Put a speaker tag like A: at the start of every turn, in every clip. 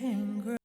A: and grace.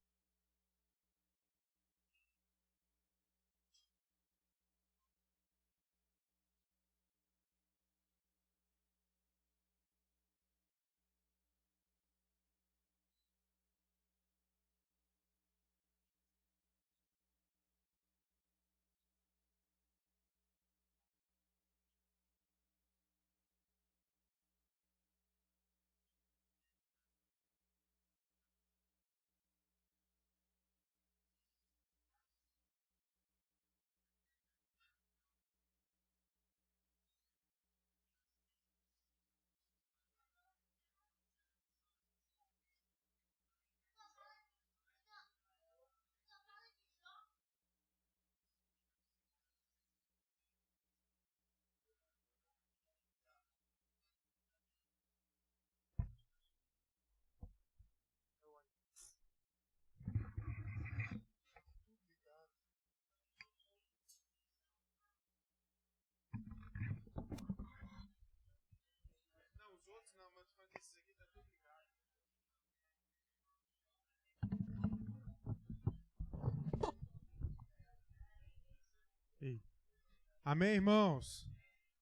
B: Amém, irmãos?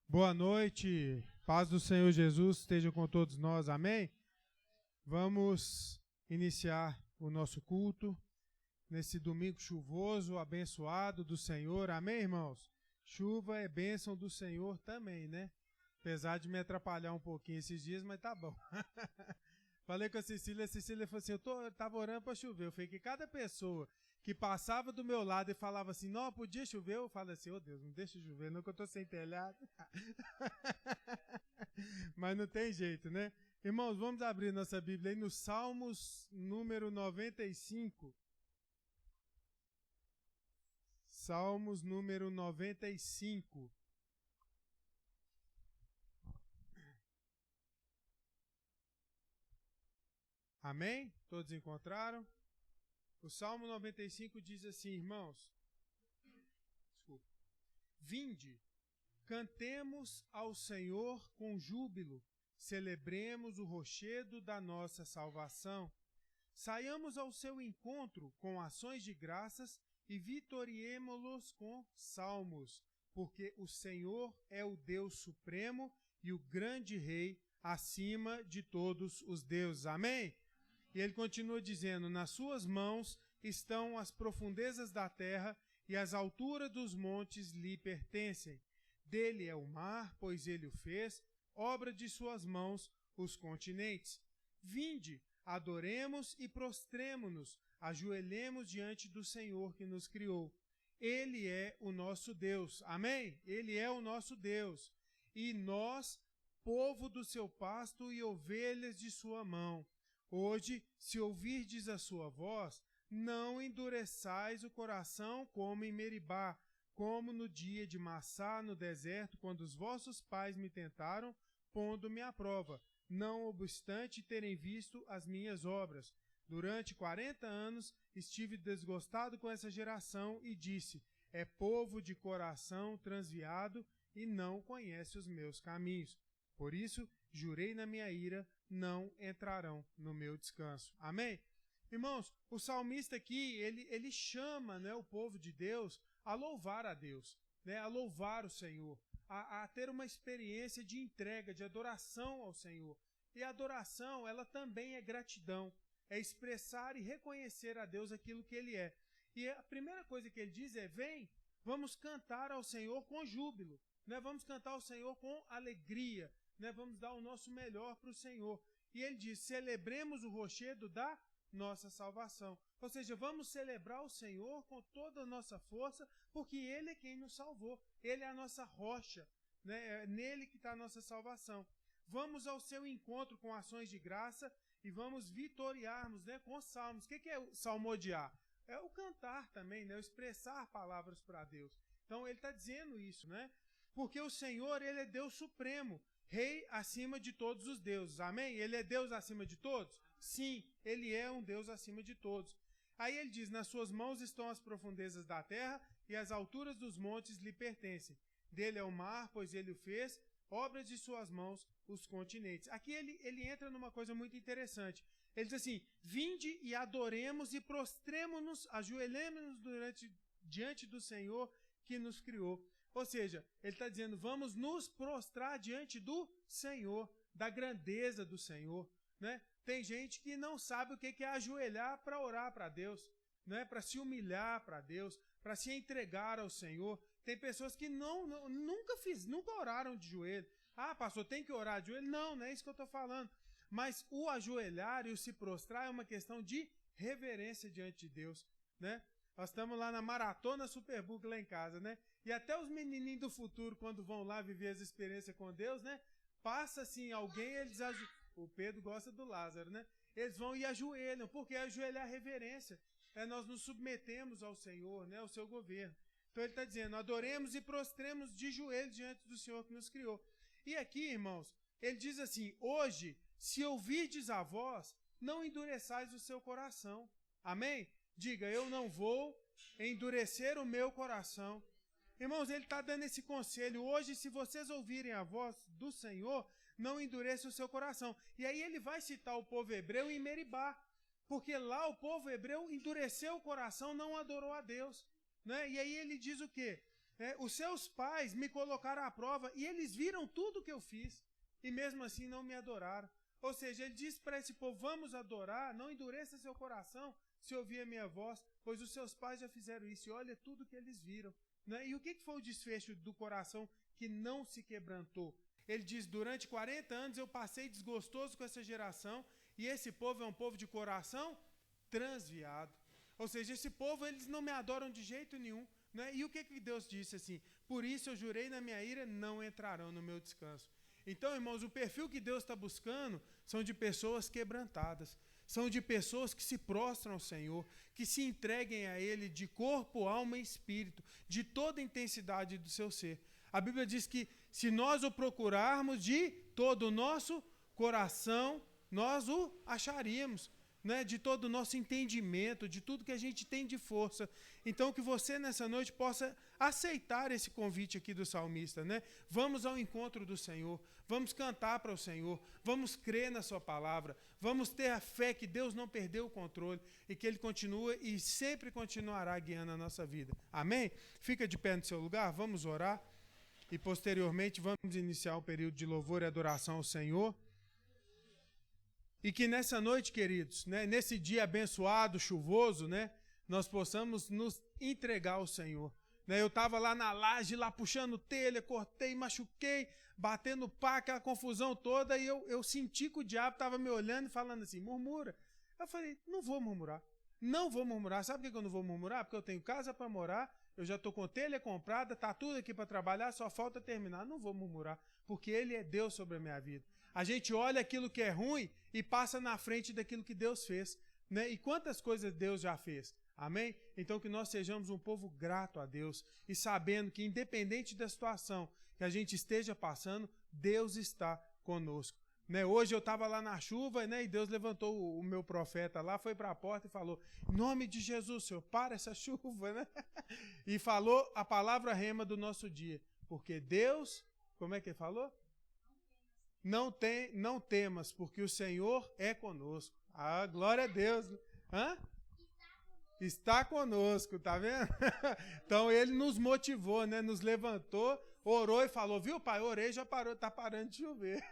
B: Boa noite, paz do Senhor Jesus esteja com todos nós, amém? Vamos iniciar o nosso culto nesse domingo chuvoso, abençoado do Senhor, amém, irmãos? Chuva é bênção do Senhor também, né? Apesar de me atrapalhar um pouquinho esses dias, mas tá bom. Falei com a Cecília falou assim, eu tava orando para chover. Eu falei que cada pessoa que passava do meu lado e falava assim, não, podia chover, eu falo assim, Deus, não deixa chover, não que eu tô sem telhado. Mas não tem jeito, né? Irmãos, vamos abrir nossa Bíblia aí no Salmos número 95. Salmos número 95. Amém? Todos encontraram? O Salmo 95 diz assim, irmãos, Vinde, cantemos ao Senhor com júbilo, celebremos o rochedo da nossa salvação. Saiamos ao seu encontro com ações de graças e vitoriemo-los com salmos, porque o Senhor é o Deus supremo e o grande Rei acima de todos os deuses. Amém? E ele continua dizendo, nas suas mãos estão as profundezas da terra e as alturas dos montes lhe pertencem. Dele é o mar, pois ele o fez, obra de suas mãos os continentes. Vinde, adoremos e prostremo-nos, ajoelhemos diante do Senhor que nos criou. Ele é o nosso Deus, amém? Ele é o nosso Deus. E nós, povo do seu pasto e ovelhas de sua mão. Hoje, se ouvirdes a sua voz, não endureçais o coração como em Meribá, como no dia de Massá no deserto, quando os vossos pais me tentaram, pondo-me à prova, não obstante terem visto as minhas obras. Durante 40 anos estive desgostado com essa geração e disse, é povo de coração transviado e não conhece os meus caminhos. Por isso, jurei na minha ira, não entrarão no meu descanso. Amém? Irmãos, o salmista aqui, ele chama, né, o povo de Deus a louvar a Deus, né, a louvar o Senhor, a ter uma experiência de entrega, de adoração ao Senhor. E a adoração, ela também é gratidão, é expressar e reconhecer a Deus aquilo que Ele é. E a primeira coisa que ele diz é, vem, vamos cantar ao Senhor com júbilo, né, vamos cantar ao Senhor com alegria, né, vamos dar o nosso melhor para o Senhor. E ele diz, celebremos o rochedo da nossa salvação. Ou seja, vamos celebrar o Senhor com toda a nossa força, porque Ele é quem nos salvou. Ele é a nossa rocha, né? É nele que está a nossa salvação. Vamos ao seu encontro com ações de graça e vamos vitoriarmos, né, com salmos. O que é o salmodiar? É o cantar também, né, o expressar palavras para Deus. Então ele está dizendo isso, né? Porque o Senhor, Ele é Deus supremo, Rei acima de todos os deuses. Amém? Ele é Deus acima de todos? Sim, Ele é um Deus acima de todos. Aí ele diz, nas suas mãos estão as profundezas da terra e as alturas dos montes lhe pertencem. Dele é o mar, pois ele o fez, obras de suas mãos, os continentes. Aqui ele entra numa coisa muito interessante. Ele diz assim, vinde e adoremos e prostremo-nos, ajoelhemos-nos diante do Senhor que nos criou. Ou seja, ele está dizendo, vamos nos prostrar diante do Senhor, da grandeza do Senhor, né? Tem gente que não sabe o que é ajoelhar para orar para Deus, né? Para se humilhar para Deus, para se entregar ao Senhor. Tem pessoas que nunca oraram de joelho. Ah, pastor, tem que orar de joelho? Não é isso que eu estou falando. Mas o ajoelhar e o se prostrar é uma questão de reverência diante de Deus, né? Nós estamos lá na Maratona Superbook lá em casa, né? E até os menininhos do futuro, quando vão lá viver as experiências com Deus, né? Passa assim alguém, eles o Pedro gosta do Lázaro, né? Eles vão e ajoelham, porque ajoelhar é reverência. Nós nos submetemos ao Senhor, né? Ao seu governo. Então ele está dizendo, adoremos e prostremos de joelhos diante do Senhor que nos criou. E aqui, irmãos, ele diz assim, hoje, se ouvirdes a voz, não endureçais o seu coração. Amém? Diga, eu não vou endurecer o meu coração. Irmãos, ele está dando esse conselho. Hoje, se vocês ouvirem a voz do Senhor, não endureça o seu coração. E aí ele vai citar o povo hebreu em Meribá. Porque lá o povo hebreu endureceu o coração, não adorou a Deus. Né? E aí ele diz o quê? Os seus pais me colocaram à prova e eles viram tudo que eu fiz. E mesmo assim não me adoraram. Ou seja, ele diz para esse povo, vamos adorar, não endureça seu coração se ouvir a minha voz, pois os seus pais já fizeram isso. E olha tudo que eles viram. Né? E o que foi o desfecho do coração que não se quebrantou? Ele diz, durante 40 anos eu passei desgostoso com essa geração, e esse povo é um povo de coração transviado. Ou seja, esse povo, eles não me adoram de jeito nenhum. Né? E o que Deus disse assim? Por isso eu jurei na minha ira, não entrarão no meu descanso. Então, irmãos, o perfil que Deus está buscando são de pessoas quebrantadas. São de pessoas que se prostram ao Senhor, que se entreguem a Ele de corpo, alma e espírito, de toda a intensidade do seu ser. A Bíblia diz que se nós o procurarmos de todo o nosso coração, nós o acharíamos, né? De todo o nosso entendimento, de tudo que a gente tem de força. Então, que você nessa noite possa aceitar esse convite aqui do salmista, né? Vamos ao encontro do Senhor, vamos cantar para o Senhor, vamos crer na sua palavra, vamos ter a fé que Deus não perdeu o controle e que Ele continua e sempre continuará guiando a nossa vida. Amém? Fica de pé no seu lugar, vamos orar e posteriormente vamos iniciar o período de louvor e adoração ao Senhor. E que nessa noite, queridos, né, nesse dia abençoado, chuvoso, né, nós possamos nos entregar ao Senhor. Né, eu estava lá na laje, lá puxando telha, cortei, machuquei, batendo pá, aquela confusão toda, e eu senti que o diabo estava me olhando e falando assim, murmura. Eu falei, não vou murmurar. Não vou murmurar. Sabe por que eu não vou murmurar? Porque eu tenho casa para morar, eu já estou com telha comprada, está tudo aqui para trabalhar, só falta terminar. Não vou murmurar, porque Ele é Deus sobre a minha vida. A gente olha aquilo que é ruim e passa na frente daquilo que Deus fez. Né? E quantas coisas Deus já fez? Amém? Então que nós sejamos um povo grato a Deus e sabendo que independente da situação que a gente esteja passando, Deus está conosco. Né? Hoje eu estava lá na chuva, né? E Deus levantou o meu profeta lá, foi para a porta e falou, em nome de Jesus, Senhor, para essa chuva. Né? E falou a palavra rema do nosso dia. Porque Deus, como é que ele falou? Não temas, porque o Senhor é conosco. Ah, glória a Deus. Hã? Está conosco, tá vendo? Então ele nos motivou, né? Nos levantou, orou e falou, viu, pai? Orei, já parou, tá parando de chover.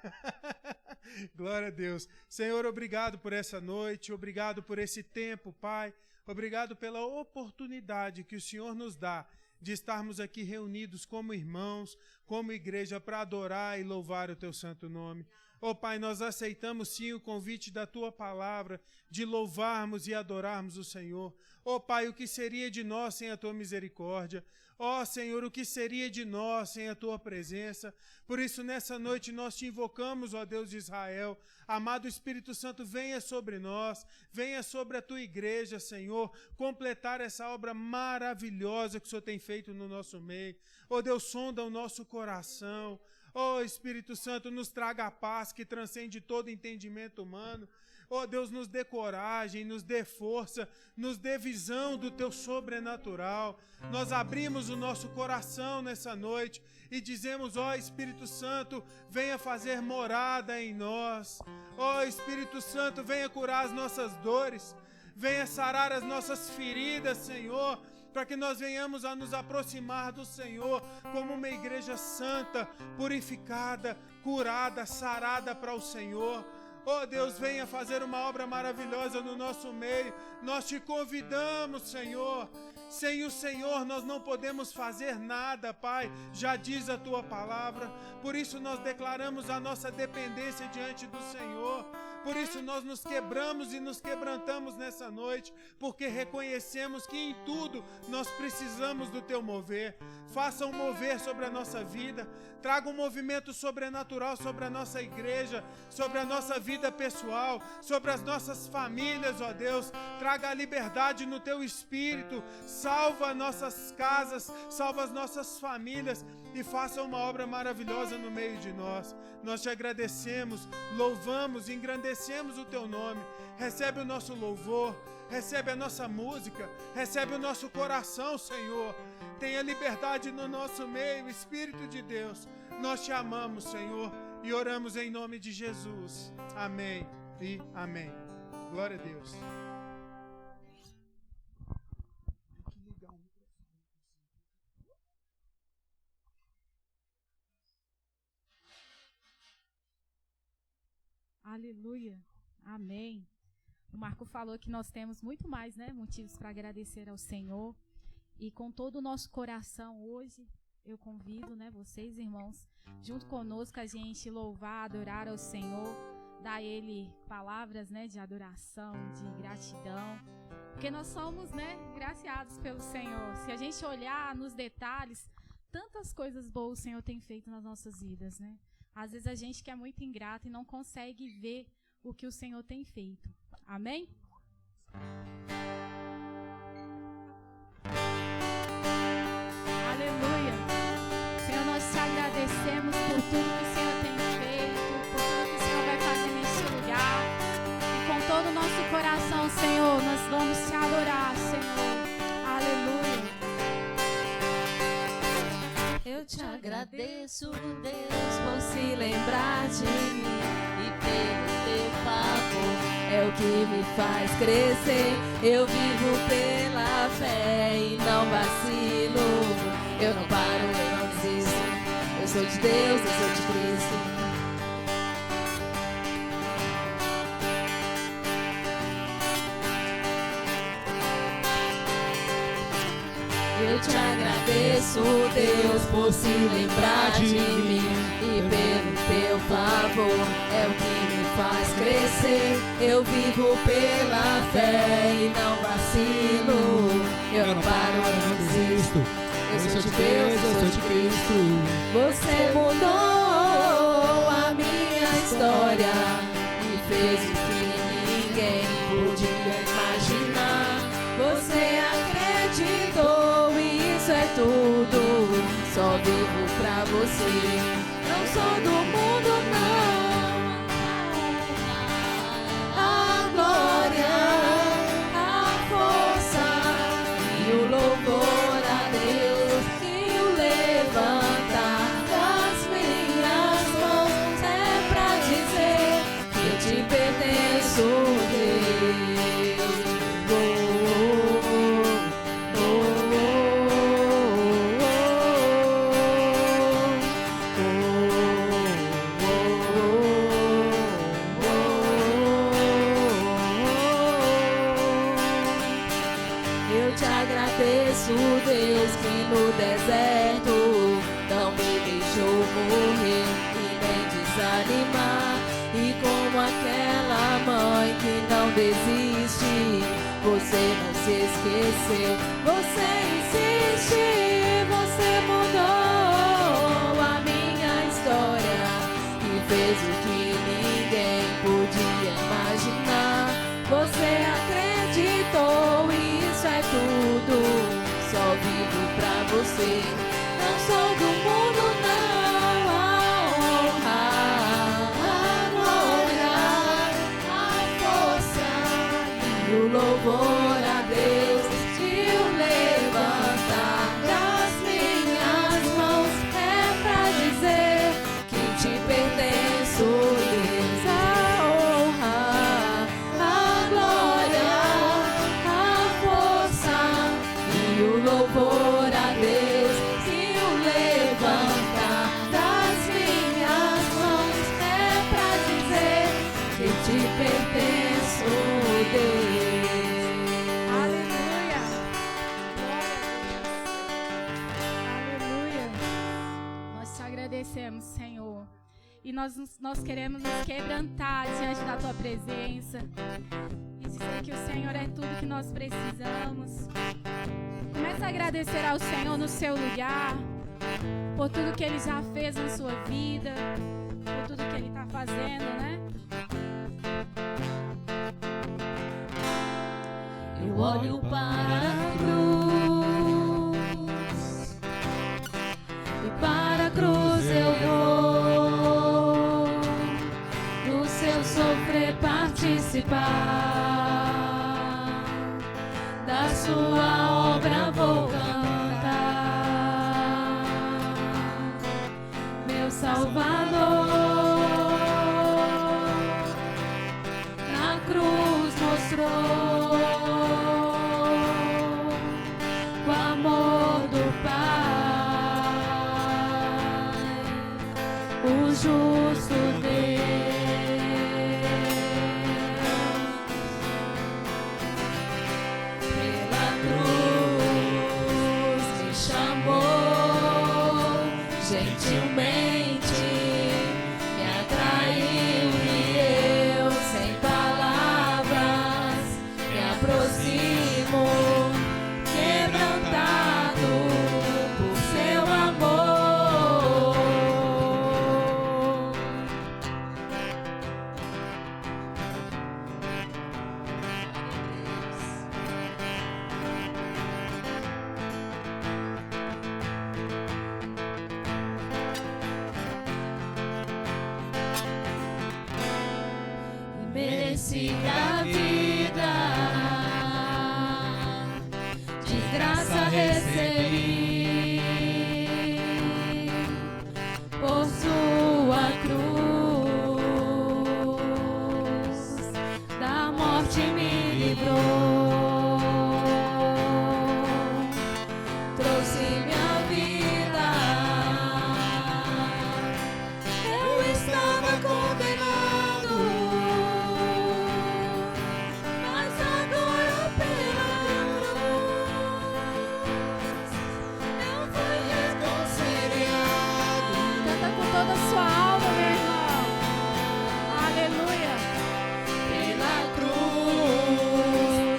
B: Glória a Deus. Senhor, obrigado por essa noite, obrigado por esse tempo, Pai. Obrigado pela oportunidade que o Senhor nos dá de estarmos aqui reunidos como irmãos, como igreja, para adorar e louvar o Teu santo nome. Ó Pai, nós aceitamos sim o convite da Tua palavra, de louvarmos e adorarmos o Senhor. Ó Pai, o que seria de nós sem a Tua misericórdia? Ó Senhor, o que seria de nós sem a Tua presença? Por isso, nessa noite, nós Te invocamos, ó Deus de Israel. Amado Espírito Santo, venha sobre nós, venha sobre a Tua igreja, Senhor, completar essa obra maravilhosa que o Senhor tem feito no nosso meio. Ó Deus, sonda o nosso coração. Ó Espírito Santo, nos traga a paz que transcende todo entendimento humano. Oh Deus, nos dê coragem, nos dê força, nos dê visão do Teu sobrenatural. Nós abrimos o nosso coração nessa noite e dizemos, ó Espírito Santo, venha fazer morada em nós. Ó Espírito Santo, venha curar as nossas dores, venha sarar as nossas feridas, Senhor, para que nós venhamos a nos aproximar do Senhor como uma igreja santa, purificada, curada, sarada para o Senhor. Oh Deus, venha fazer uma obra maravilhosa no nosso meio. Nós te convidamos, Senhor. Sem o Senhor nós não podemos fazer nada, Pai, já diz a Tua palavra. Por isso nós declaramos a nossa dependência diante do Senhor. Por isso nós nos quebramos e nos quebrantamos nessa noite, porque reconhecemos que em tudo nós precisamos do Teu mover. Faça um mover sobre a nossa vida, traga um movimento sobrenatural sobre a nossa igreja, sobre a nossa vida pessoal, sobre as nossas famílias, ó Deus. Traga a liberdade no Teu Espírito, salva nossas casas, salva as nossas famílias e faça uma obra maravilhosa no meio de nós. Nós te agradecemos, louvamos e engrandecemos o Teu nome. Recebe o nosso louvor, recebe a nossa música, recebe o nosso coração, Senhor. Tenha liberdade no nosso meio, Espírito de Deus. Nós te amamos, Senhor, e oramos em nome de Jesus. Amém e amém. Glória a Deus.
A: Aleluia, amém. O Marco falou que nós temos muito mais, motivos para agradecer ao Senhor. E com todo o nosso coração hoje, eu convido, vocês, irmãos, junto conosco a gente louvar, adorar ao Senhor, dar a Ele palavras, de adoração, de gratidão. Porque nós somos, graciados pelo Senhor. Se a gente olhar nos detalhes, tantas coisas boas o Senhor tem feito nas nossas vidas, Às vezes a gente que é muito ingrato e não consegue ver o que o Senhor tem feito. Amém? Aleluia. Senhor, nós te agradecemos por tudo que o Senhor tem feito, por tudo que o Senhor vai fazer neste lugar. E com todo o nosso coração, Senhor, nós vamos te adorar, Senhor. Aleluia.
C: Eu te agradeço, Deus, por se lembrar de mim e pelo teu favor. É o que me faz crescer. Eu vivo pela fé e não vacilo. Eu não paro, eu não desisto. Eu sou de Deus, eu sou de Cristo. Eu te agradeço, Deus, por se lembrar de mim e pelo teu favor. É o que me faz crescer. Eu vivo pela fé e não vacilo. Eu não paro, eu não desisto. Eu sou de Deus, eu sou de Cristo. Você mudou a minha história e fez o que ninguém podia imaginar. Você acreditou, isso é tudo. Só vivo pra você. Não sou do mundo, não. A glória, a força e o louvor a Deus e o levantar das minhas mãos é pra dizer que eu te pertenço, Deus. Deus que no deserto não me deixou morrer e nem desanimar. E como aquela mãe que não desiste, você não se esqueceu, você insiste. Você mudou a minha história e fez o que ninguém podia imaginar. Você acreditou, isso é tudo. Só vivo pra você. Não sou do mundo, não. A honra, a glória, a força e o louvor a Deus e o levantar das minhas mãos é pra dizer que te pertenço, Deus, a honra, a glória, a força e o louvor a Deus e o levantar das minhas mãos é pra dizer que te pertenço, Deus.
A: Aleluia. Glória a Deus. Aleluia. Nós te agradecemos, Senhor. E nós queremos nos quebrantar diante da tua presença e dizer que o Senhor é tudo que nós precisamos. Comece a agradecer ao Senhor no seu lugar, por tudo que Ele já fez na sua vida, por tudo que Ele está fazendo, né?
C: Eu olho para a cruz e para a cruz eu vou, no seu sofrer participar, da sua obra vou cantar, meu Salvador na cruz mostrou o amor do Pai, o justo Deus. Pela cruz me chamou, gentilmente me atraiu e eu, sem palavras, me aproximo, quebrantado por seu amor. Merecida vida, de graça recebi, por sua cruz, da morte me livrou, trouxe minha vida, eu estava condenado.
A: Toda a sua alma, meu irmão. Aleluia.
C: Pela cruz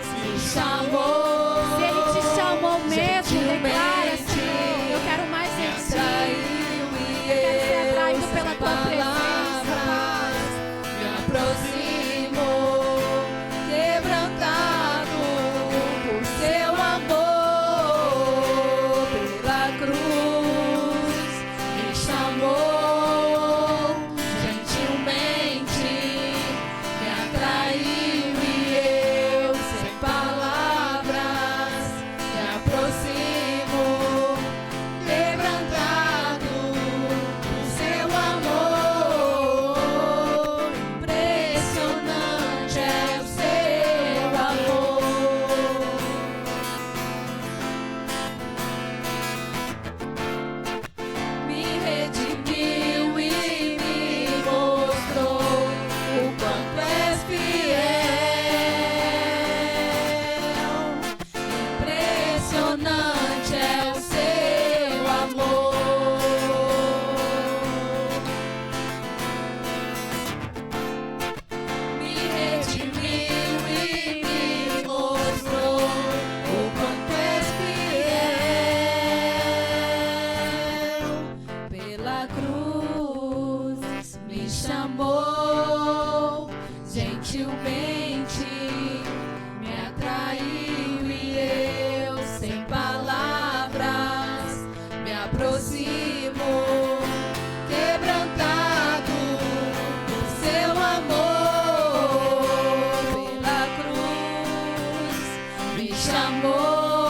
C: chamou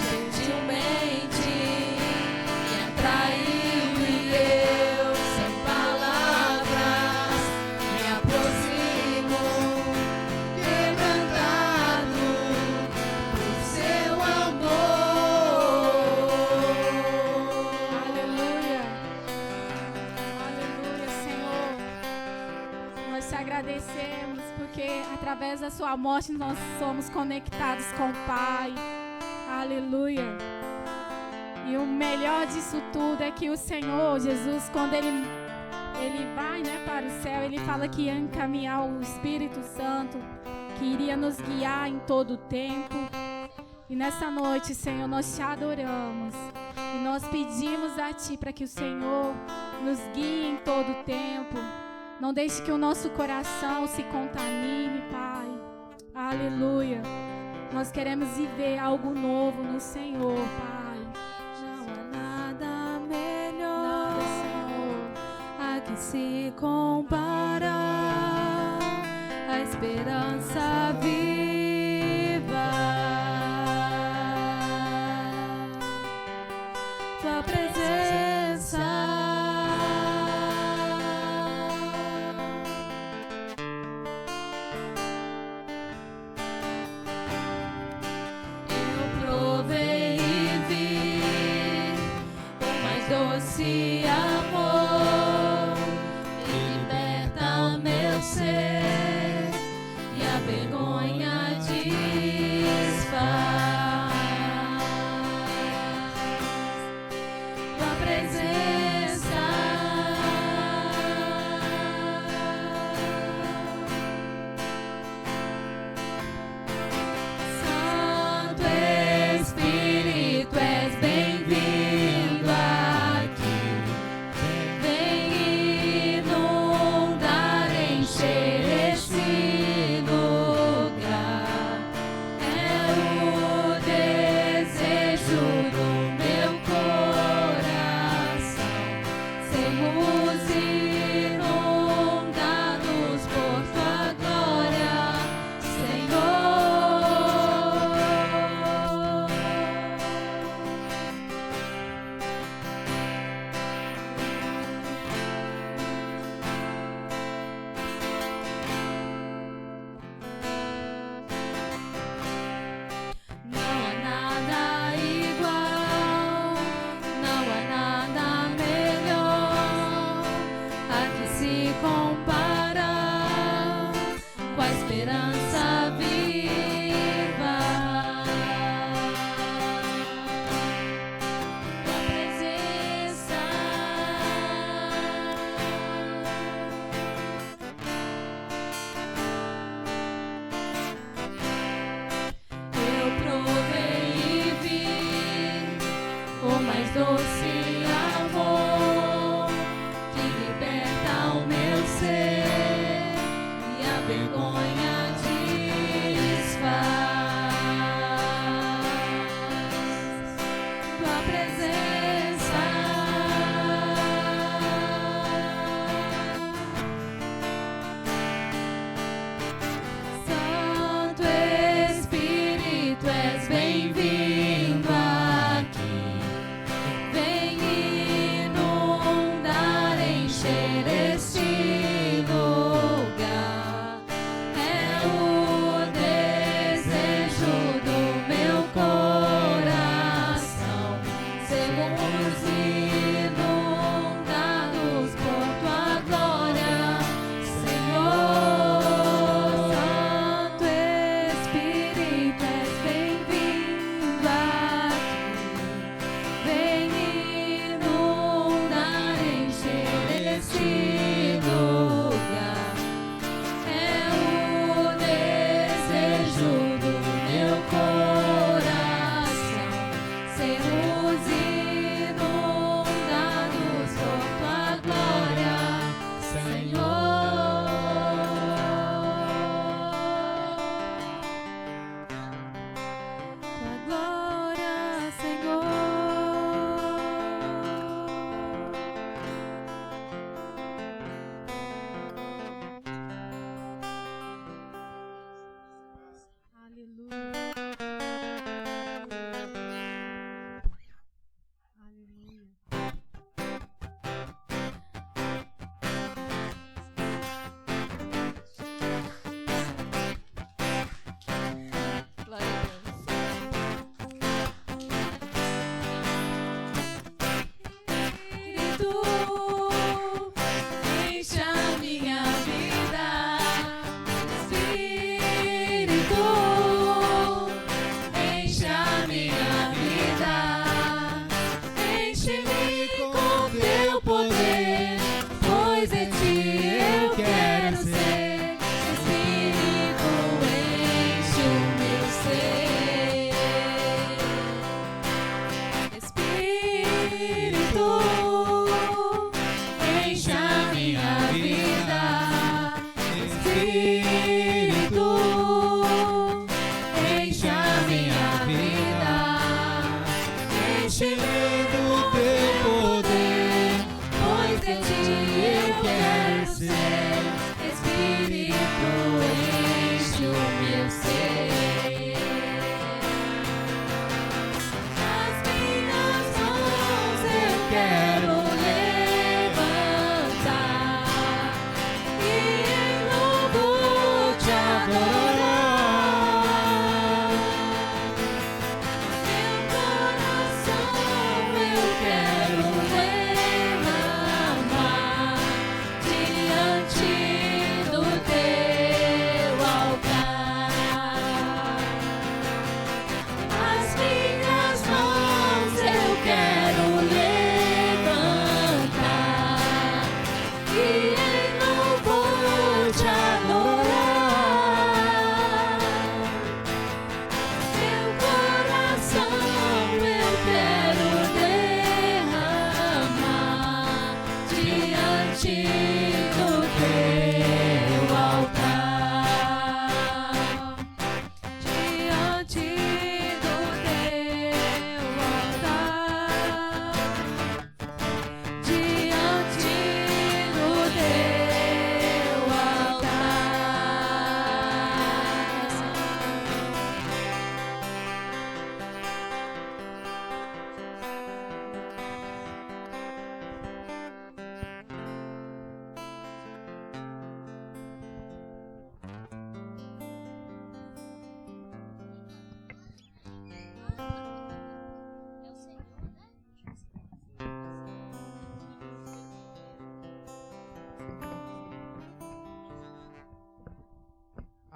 C: gentilmente, me atraiu e eu, sem palavras, me aproximo, quebrantado por seu amor.
A: Aleluia. Aleluia, Senhor. Nós te agradecemos porque através da sua morte nós somos conectados com o Pai. Aleluia. E o melhor disso tudo é que o Senhor Jesus, quando ele vai, né, para o céu, ele fala que ia encaminhar o Espírito Santo, que iria nos guiar em todo o tempo. E nessa noite, Senhor, nós te adoramos. E nós pedimos a Ti para que o Senhor nos guie em todo o tempo. Não deixe que o nosso coração se contamine, Pai. Aleluia. Nós queremos viver algo novo no Senhor, Pai.
C: Não há nada melhor,
A: Nada, Senhor.
C: a que se compara a esperança viva. Tua presença, eu provei e vi o mais doce amor que liberta meu ser e a vergonha desfaz. Tua presença, Santo Espírito, és bem-vindo aqui. Vem inundar, encher esse lugar. É o desejo do meu coração. Sermos inundados por tua glória, Senhor. Não há nada igual, não há nada melhor, a que se compara com a esperança viva. Tua presença, eu provei e vi o mais doce amor que liberta o meu ser e a vergonha desfaz. Tua presença, Santo Espírito, és bem-vindo aqui. Vem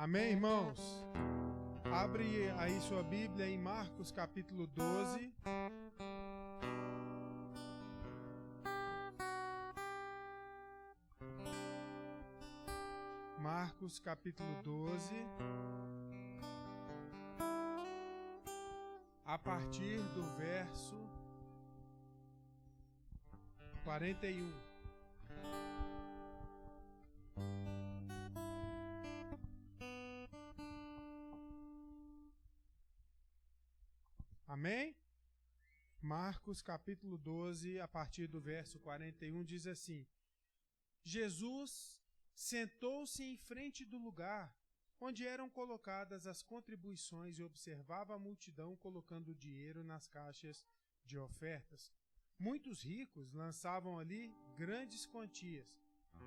B: Amém, irmãos? Abre aí sua Bíblia em Marcos capítulo 12. Marcos capítulo 12. A partir do verso 41. Amém? Marcos capítulo 12, a partir do verso 41, diz assim: Jesus sentou-se em frente do lugar onde eram colocadas as contribuições e observava a multidão colocando dinheiro nas caixas de ofertas. Muitos ricos lançavam ali grandes quantias.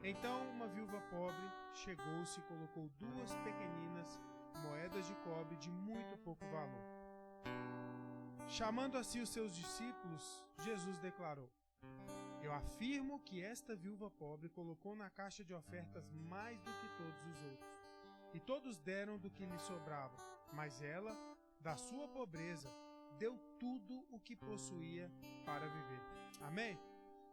B: Então uma viúva pobre chegou-se e colocou 2 pequeninas moedas de cobre de muito pouco valor. Chamando assim os seus discípulos, Jesus declarou: Eu afirmo que esta viúva pobre colocou na caixa de ofertas mais do que todos os outros. E todos deram do que lhe sobrava, mas ela, da sua pobreza, deu tudo o que possuía para viver. Amém?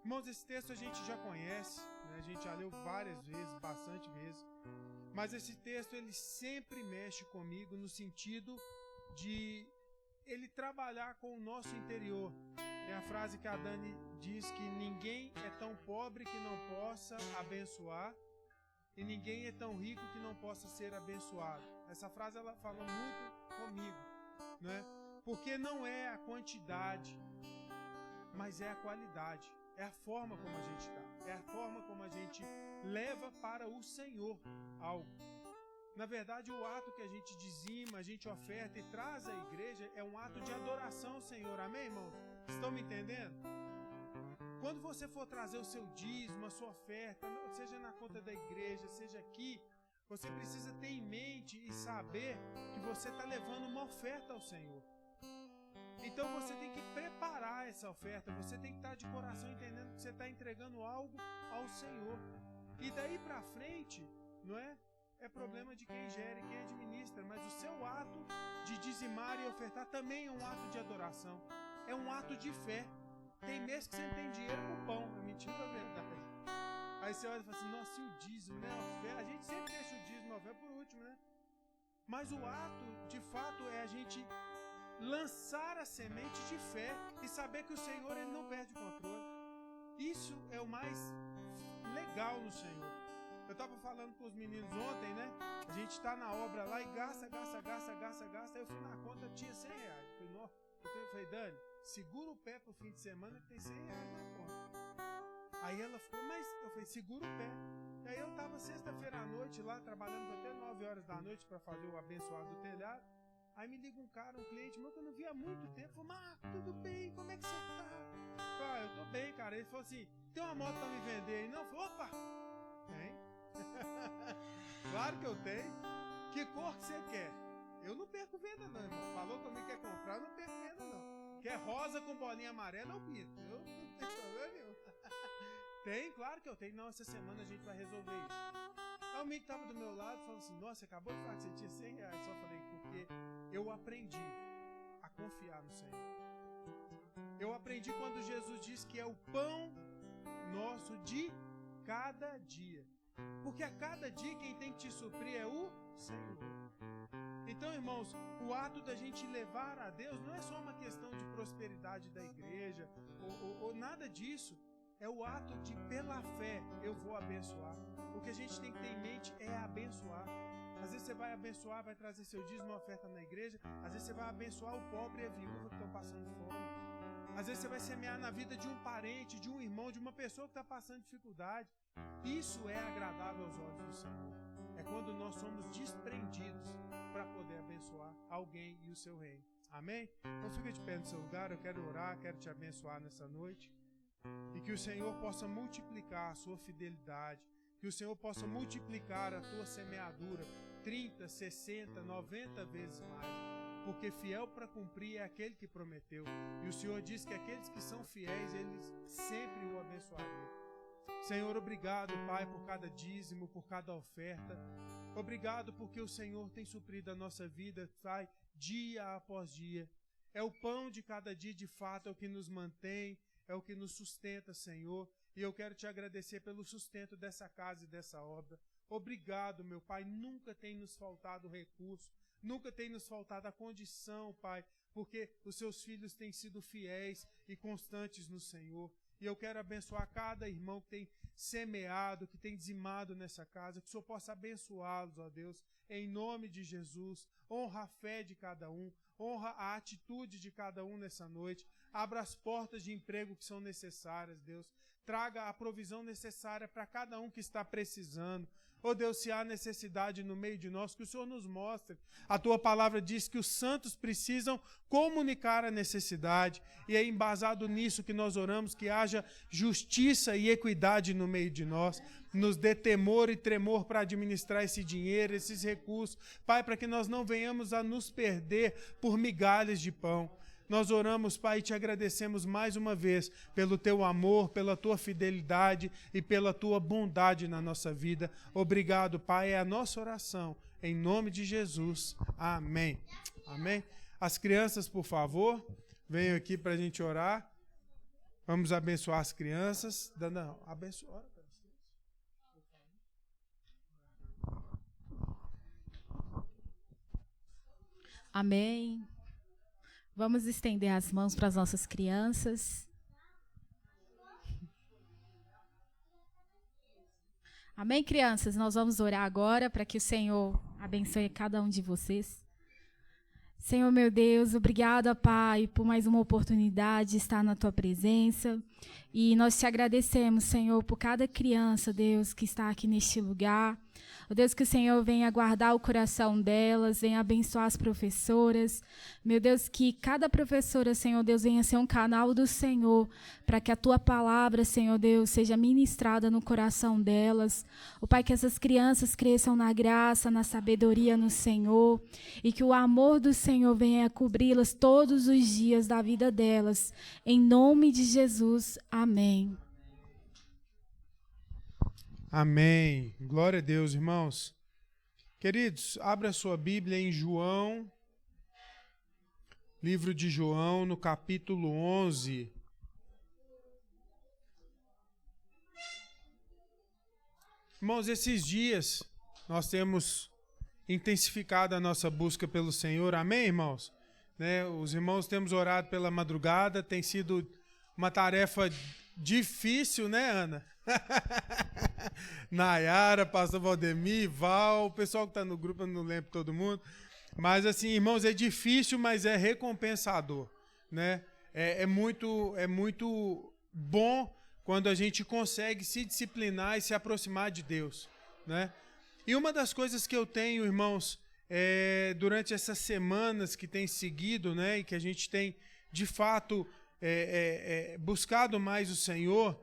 B: Irmãos, esse texto a gente já conhece, né? A gente já leu várias vezes, bastante vezes. Mas esse texto, ele sempre mexe comigo no sentido de ele trabalhar com o nosso interior. Tem a frase que a Dani diz que ninguém é tão pobre que não possa abençoar e ninguém é tão rico que não possa ser abençoado. Essa frase ela fala muito comigo, né? Porque não é a quantidade, mas é a qualidade, é a forma como a gente está, é a forma como a gente leva para o Senhor algo. Na verdade, o ato que a gente dizima, a gente oferta e traz à igreja é um ato de adoração ao Senhor. Amém, irmão? Estão me entendendo? Quando você for trazer o seu dízimo, a sua oferta, seja na conta da igreja, seja aqui, você precisa ter em mente e saber que você está levando uma oferta ao Senhor. Então você tem que preparar essa oferta, você tem que estar de coração entendendo que você está entregando algo ao Senhor. E daí para frente, não é? É problema de quem gere, quem administra, mas o seu ato de dizimar e ofertar também é um ato de adoração, é um ato de fé. Tem mês que você não tem dinheiro pro pão, é mentira ou é verdade? Aí você olha e fala assim, nossa, e o dízimo, né? A oferta, a gente sempre deixa o dízimo, a oferta por último, né? Mas o ato, de fato, é a gente lançar a semente de fé e saber que o Senhor, ele não perde o controle. Isso é o mais legal no Senhor. Eu estava falando com os meninos ontem, né? A gente está na obra lá e gasta. Aí eu fui na conta, tinha 100 reais. Eu falei, Dani, segura o pé pro fim de semana que tem 100 reais na conta. Aí ela ficou, mas eu falei, segura o pé. E aí eu estava sexta-feira à noite lá, trabalhando até 9 horas da noite para fazer o abençoado do telhado. Aí me liga um cara, um cliente meu que eu não via há muito tempo. Falou, Marco, tudo bem? Como é que você tá? Eu falei, eu tô bem, cara. Ele falou assim, tem uma moto para me vender aí? Não? Eu falei, opa, tem. Claro que eu tenho. Que cor que você quer? Eu não perco venda não, irmão. Falou que me quer comprar, eu não perco venda não. Quer rosa com bolinha amarela, eu pinto. Eu não tenho problema nenhum. Tem, claro que eu tenho. Não, essa semana a gente vai resolver isso. Aí o amigo que estava do meu lado falou assim, nossa, você acabou de falar que você tinha 100 reais. Só falei, porque eu aprendi a confiar no Senhor. Eu aprendi quando Jesus disse que é o pão nosso de cada dia. Porque a cada dia quem tem que te suprir é o Senhor. Então, irmãos, o ato da gente levar a Deus não é só uma questão de prosperidade da igreja ou nada disso. É o ato de, pela fé, eu vou abençoar. O que a gente tem que ter em mente é abençoar. Às vezes você vai abençoar, vai trazer seu dízimo, uma oferta na igreja. Às vezes você vai abençoar o pobre e a viúva que estão passando fome. Às vezes você vai semear na vida de um parente, de um irmão, de uma pessoa que está passando dificuldade. Isso é agradável aos olhos do Senhor. É quando nós somos desprendidos para poder abençoar alguém e o seu reino. Amém? Então fica de pé no seu lugar, eu quero orar, quero te abençoar nessa noite. E que o Senhor possa multiplicar a sua fidelidade, que o Senhor possa multiplicar a tua semeadura 30, 60, 90 vezes mais. Porque fiel para cumprir é aquele que prometeu. E o Senhor diz que aqueles que são fiéis, eles sempre o abençoarão. Senhor, obrigado, Pai, por cada dízimo, por cada oferta. Obrigado porque o Senhor tem suprido a nossa vida, Pai, dia após dia. É o pão de cada dia, de fato, é o que nos mantém, é o que nos sustenta, Senhor. E eu quero te agradecer pelo sustento dessa casa e dessa obra. Obrigado, meu Pai. Nunca tem nos faltado recurso, nunca tem nos faltado a condição, Pai, porque os seus filhos têm sido fiéis e constantes no Senhor. E eu quero abençoar cada irmão que tem semeado, que tem dizimado nessa casa, que o Senhor possa abençoá-los, ó Deus, em nome de Jesus. Honra a fé de cada um, honra a atitude de cada um nessa noite. Abra as portas de emprego que são necessárias, Deus. Traga a provisão necessária para cada um que está precisando. Oh Deus, se há necessidade no meio de nós, que o Senhor nos mostre. A Tua palavra diz que os santos precisam comunicar a necessidade. E é embasado nisso que nós oramos, que haja justiça e equidade no meio de nós. Nos dê temor e tremor para administrar esse dinheiro, esses recursos. Pai, para que nós não venhamos a nos perder por migalhas de pão. Nós oramos, Pai, e te agradecemos mais uma vez pelo Teu amor, pela Tua fidelidade e pela Tua bondade na nossa vida. Obrigado, Pai, é a nossa oração. Em nome de Jesus. Amém. Amém. As crianças, por favor, venham aqui para a gente orar. Vamos abençoar as crianças. Não, abençoa.
A: Amém. Vamos estender as mãos para as nossas crianças. Amém, crianças? Nós vamos orar agora para que o Senhor abençoe cada um de vocês. Senhor, meu Deus, obrigada, Pai, por mais uma oportunidade de estar na Tua presença. E nós te agradecemos, Senhor, por cada criança, Deus, que está aqui neste lugar. Oh Deus, que o Senhor venha guardar o coração delas, venha abençoar as professoras. Meu Deus, que cada professora, Senhor Deus, venha ser um canal do Senhor, para que a Tua palavra, Senhor Deus, seja ministrada no coração delas. Oh Pai, que essas crianças cresçam na graça, na sabedoria no Senhor, e que o amor do Senhor venha cobri-las todos os dias da vida delas. Em nome de Jesus, amém.
B: Amém. Glória a Deus, irmãos. Queridos, abra a sua Bíblia em João, livro de João, no capítulo 11. Irmãos, esses dias nós temos intensificado a nossa busca pelo Senhor. Amém, irmãos? Né? Os irmãos temos orado pela madrugada, tem sido uma tarefa difícil, né, Ana? Nayara, pastor Valdemir, Val, o pessoal que está no grupo, eu não lembro todo mundo. Mas assim, irmãos, é difícil, mas é recompensador, né? É muito bom quando a gente consegue se disciplinar e se aproximar de Deus, né? E uma das coisas que eu tenho, irmãos, durante essas semanas que tem seguido, né, e que a gente tem, de fato, buscado mais o Senhor,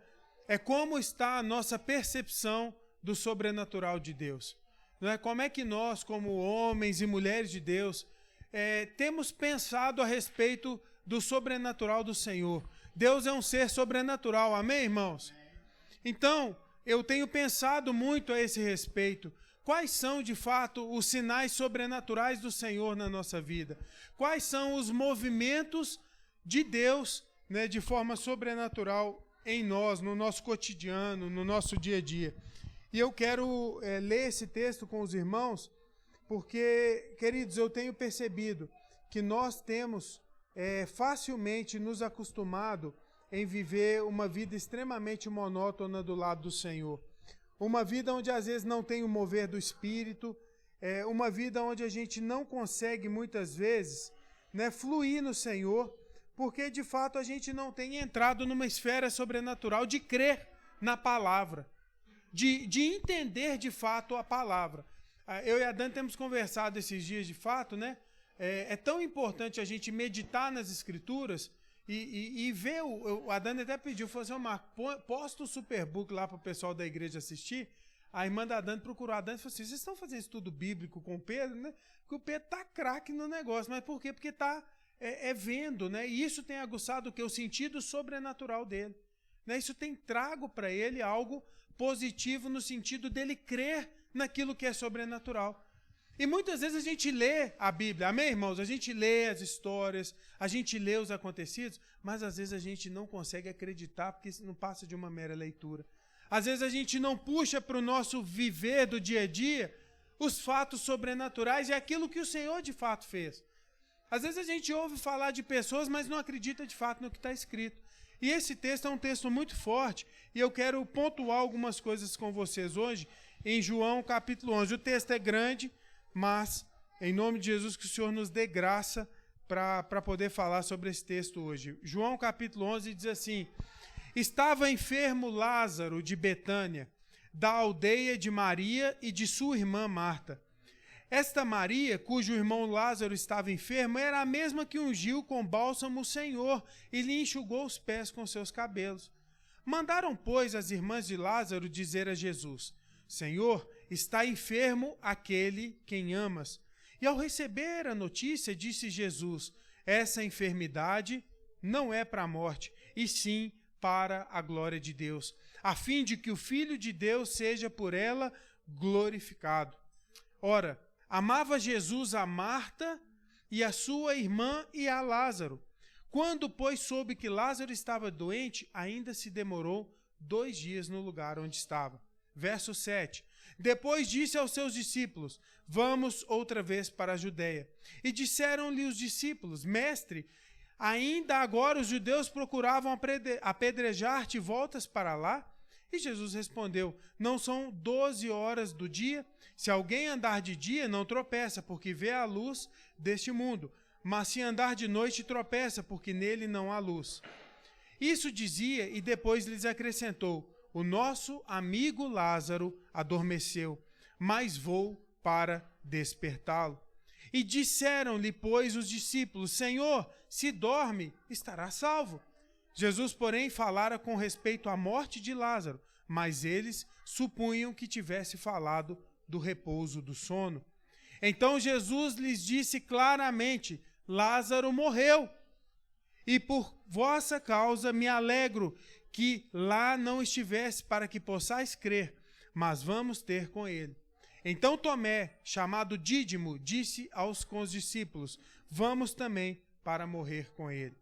B: é como está a nossa percepção do sobrenatural de Deus. Não é? Como é que nós, como homens e mulheres de Deus, temos pensado a respeito do sobrenatural do Senhor. Deus é um ser sobrenatural, amém, irmãos? Então, eu tenho pensado muito a esse respeito. Quais são, de fato, os sinais sobrenaturais do Senhor na nossa vida? Quais são os movimentos de Deus, né, de forma sobrenatural em nós, no nosso cotidiano, no nosso dia a dia? E eu quero ler esse texto com os irmãos, porque, queridos, eu tenho percebido que nós temos facilmente nos acostumado em viver uma vida extremamente monótona do lado do Senhor. Uma vida onde às vezes não tem o mover do Espírito, uma vida onde a gente não consegue muitas vezes, né, fluir no Senhor, porque de fato a gente não tem entrado numa esfera sobrenatural de crer na palavra, de entender de fato a palavra. Eu e a Dani temos conversado esses dias de fato, né? É tão importante a gente meditar nas Escrituras e ver, a Dani até pediu, falou assim, Marco, posta o Superbook lá para o pessoal da igreja assistir. A irmã da Dani procurou a Dani e falou assim, vocês estão fazendo estudo bíblico com o Pedro, né? Porque o Pedro está craque no negócio, mas por quê? Porque está vendo, né? E isso tem aguçado o sentido sobrenatural dele. Né? Isso tem trago para ele algo positivo no sentido dele crer naquilo que é sobrenatural. E muitas vezes a gente lê a Bíblia, amém, irmãos? A gente lê as histórias, a gente lê os acontecidos, mas às vezes a gente não consegue acreditar porque não passa de uma mera leitura. Às vezes a gente não puxa para o nosso viver do dia a dia os fatos sobrenaturais e aquilo que o Senhor de fato fez. Às vezes a gente ouve falar de pessoas, mas não acredita de fato no que está escrito. E esse texto é um texto muito forte e eu quero pontuar algumas coisas com vocês hoje em João capítulo 11. O texto é grande, mas em nome de Jesus que o Senhor nos dê graça para poder falar sobre esse texto hoje. João capítulo 11 diz assim: estava enfermo Lázaro de Betânia, da aldeia de Maria e de sua irmã Marta. Esta Maria, cujo irmão Lázaro estava enfermo, era a mesma que ungiu com bálsamo o Senhor e lhe enxugou os pés com seus cabelos. Mandaram, pois, as irmãs de Lázaro dizer a Jesus: Senhor, está enfermo aquele quem amas. E ao receber a notícia, disse Jesus: essa enfermidade não é para a morte, e sim para a glória de Deus, a fim de que o Filho de Deus seja por ela glorificado. Ora, amava Jesus a Marta e a sua irmã e a Lázaro. Quando, pois, soube que Lázaro estava doente, ainda se demorou 2 dias no lugar onde estava. Verso 7. Depois disse aos seus discípulos: vamos outra vez para a Judeia. E disseram-lhe os discípulos: Mestre, ainda agora os judeus procuravam apedrejar-te, voltas para lá? E Jesus respondeu: não são 12 horas do dia? Se alguém andar de dia, não tropeça, porque vê a luz deste mundo. Mas se andar de noite, tropeça, porque nele não há luz. Isso dizia, e depois lhes acrescentou: o nosso amigo Lázaro adormeceu, mas vou para despertá-lo. E disseram-lhe, pois, os discípulos: Senhor, se dorme, estará salvo. Jesus, porém, falara com respeito à morte de Lázaro, mas eles supunham que tivesse falado do repouso do sono. Então Jesus lhes disse claramente: Lázaro morreu, e por vossa causa me alegro que lá não estivesse, para que possais crer, mas vamos ter com ele. Então Tomé, chamado Dídimo, disse com os discípulos: vamos também para morrer com ele.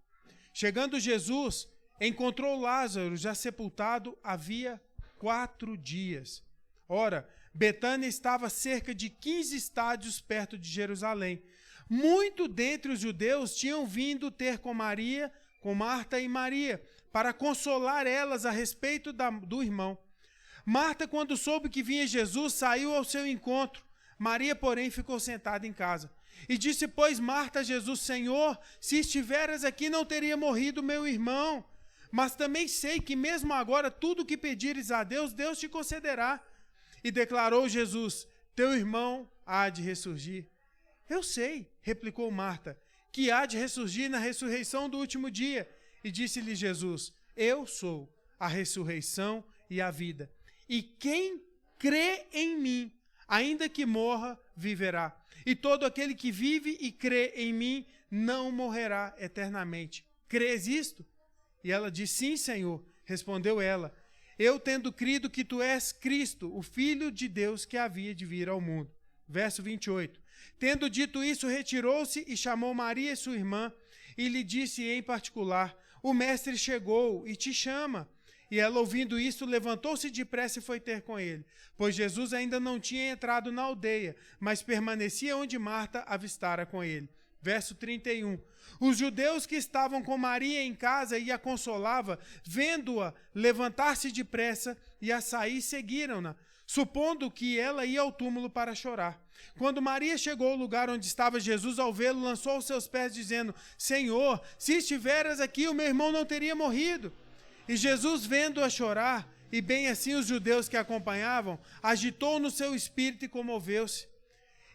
B: Chegando Jesus, encontrou Lázaro já sepultado havia 4 dias. Ora, Betânia estava a cerca de 15 estádios perto de Jerusalém. Muito dentre os judeus tinham vindo ter com Maria, com Marta e Maria, para consolar elas a respeito do irmão. Marta, quando soube que vinha Jesus, saiu ao seu encontro. Maria, porém, ficou sentada em casa. E disse, pois, Marta a Jesus: Senhor, se estiveras aqui, não teria morrido meu irmão. Mas também sei que mesmo agora tudo o que pedires a Deus, Deus te concederá. E declarou Jesus: teu irmão há de ressurgir. Eu sei, replicou Marta, que há de ressurgir na ressurreição do último dia. E disse-lhe Jesus: eu sou a ressurreição e a vida. E quem crê em mim, ainda que morra, viverá. E todo aquele que vive e crê em mim não morrerá eternamente. Crês isto? E ela disse: sim, Senhor. Respondeu ela: eu tendo crido que tu és Cristo, o Filho de Deus que havia de vir ao mundo. Verso 28. Tendo dito isso, retirou-se e chamou Maria, sua irmã, e lhe disse em particular: o mestre chegou e te chama. E ela, ouvindo isso, levantou-se depressa e foi ter com ele, pois Jesus ainda não tinha entrado na aldeia, mas permanecia onde Marta avistara com ele. Verso 31. Os judeus que estavam com Maria em casa e a consolava, vendo-a levantar-se depressa e a sair, seguiram-na, supondo que ela ia ao túmulo para chorar. Quando Maria chegou ao lugar onde estava Jesus, ao vê-lo, lançou aos seus pés, dizendo: Senhor, se estiveras aqui, o meu irmão não teria morrido. E Jesus, vendo-a chorar, e bem assim os judeus que a acompanhavam, agitou no seu espírito e comoveu-se.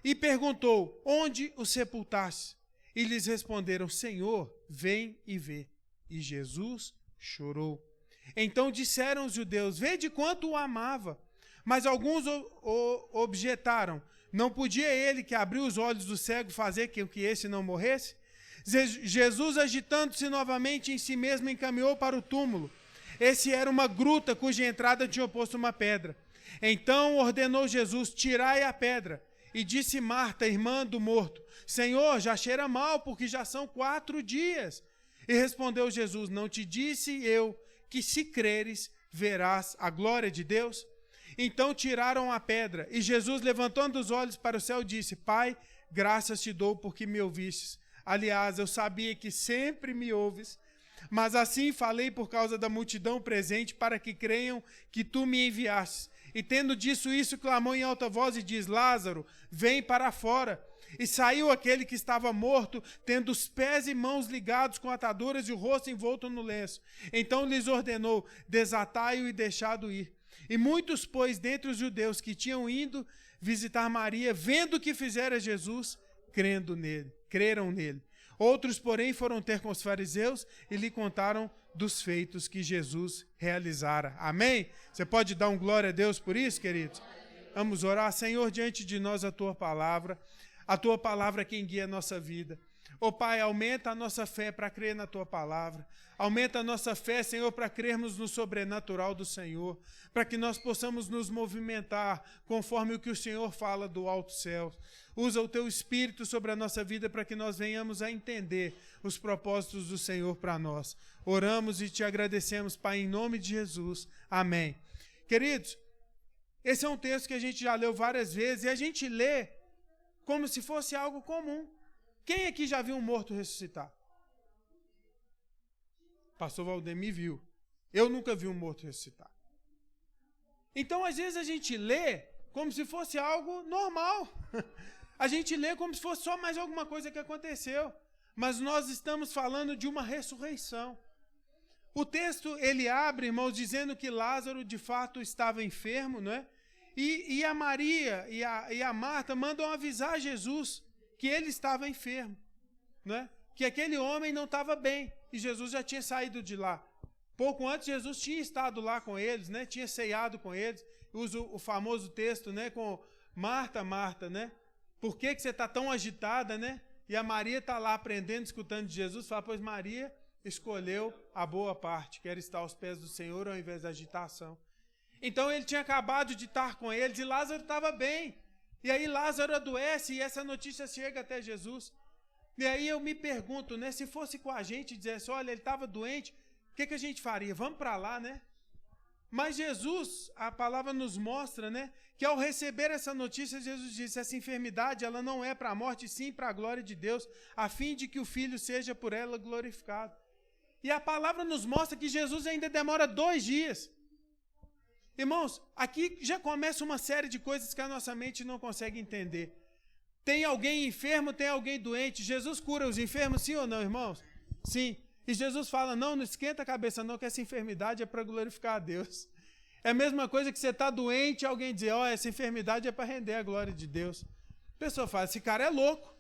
B: E perguntou: onde o sepultaste? E lhes responderam: Senhor, vem e vê. E Jesus chorou. Então disseram os judeus: vede quanto o amava. Mas alguns objetaram: não podia ele, que abriu os olhos do cego, fazer com que esse não morresse? Jesus, agitando-se novamente em si mesmo, encaminhou para o túmulo. Esse era uma gruta cuja entrada tinha posto uma pedra. Então ordenou Jesus: tirai a pedra. E disse Marta, irmã do morto: Senhor, já cheira mal, porque já são 4 dias. E respondeu Jesus: não te disse eu que se creres, verás a glória de Deus? Então tiraram a pedra, e Jesus, levantando os olhos para o céu, disse: Pai, graças te dou porque me ouvistes. Aliás, eu sabia que sempre me ouves, mas assim falei por causa da multidão presente, para que creiam que tu me enviastes. E tendo dito isso, clamou em alta voz e diz: Lázaro, vem para fora. E saiu aquele que estava morto, tendo os pés e mãos ligados com ataduras e o rosto envolto no lenço. Então lhes ordenou: desatai-o e deixai-o ir. E muitos, pois, dentre os judeus que tinham ido visitar Maria, vendo o que fizera Jesus, creram nele. Outros, porém, foram ter com os fariseus e lhe contaram dos feitos que Jesus realizara. Amém? Você pode dar um glória a Deus por isso, queridos? Vamos orar. Senhor, diante de nós a tua palavra é quem guia a nossa vida. Ó Pai, aumenta a nossa fé para crer na tua palavra. Aumenta a nossa fé, Senhor, para crermos no sobrenatural do Senhor, para que nós possamos nos movimentar conforme o que o Senhor fala do alto céu. Usa o teu Espírito sobre a nossa vida para que nós venhamos a entender os propósitos do Senhor para nós. Oramos e te agradecemos, Pai, em nome de Jesus. Amém. Queridos, esse é um texto que a gente já leu várias vezes e a gente lê como se fosse algo comum. Quem aqui já viu um morto ressuscitar? Pastor Valdemir viu. Eu nunca vi um morto ressuscitar. Então, às vezes, a gente lê como se fosse algo normal. A gente lê como se fosse só mais alguma coisa que aconteceu. Mas nós estamos falando de uma ressurreição. O texto, ele abre, irmãos, dizendo que Lázaro, de fato, estava enfermo, não é? E a Maria e a Marta mandam avisar Jesus que ele estava enfermo, né? Que aquele homem não estava bem, e Jesus já tinha saído de lá. Pouco antes, Jesus tinha estado lá com eles, né? Tinha ceado com eles. Usa o famoso texto, né? Com Marta, Marta, né? Por que você está tão agitada, né? E a Maria está lá aprendendo, escutando de Jesus, fala: pois Maria escolheu a boa parte, quer estar aos pés do Senhor ao invés da agitação. Então ele tinha acabado de estar com eles e Lázaro estava bem. E aí Lázaro adoece e essa notícia chega até Jesus. E aí eu me pergunto, né? Se fosse com a gente e dissesse: olha, ele estava doente, o que a gente faria? Vamos para lá, né? Mas Jesus, a palavra nos mostra, né? Que ao receber essa notícia, Jesus disse: essa enfermidade, ela não é para a morte, sim para a glória de Deus, a fim de que o Filho seja por ela glorificado. E a palavra nos mostra que Jesus ainda demora 2 dias. Irmãos, aqui já começa uma série de coisas que a nossa mente não consegue entender. Tem alguém enfermo, tem alguém doente. Jesus cura os enfermos, sim ou não, irmãos? Sim. E Jesus fala: não esquenta a cabeça não, que essa enfermidade é para glorificar a Deus. É a mesma coisa que você está doente e alguém dizer: ó, essa enfermidade é para render a glória de Deus. A pessoa fala: esse cara é louco.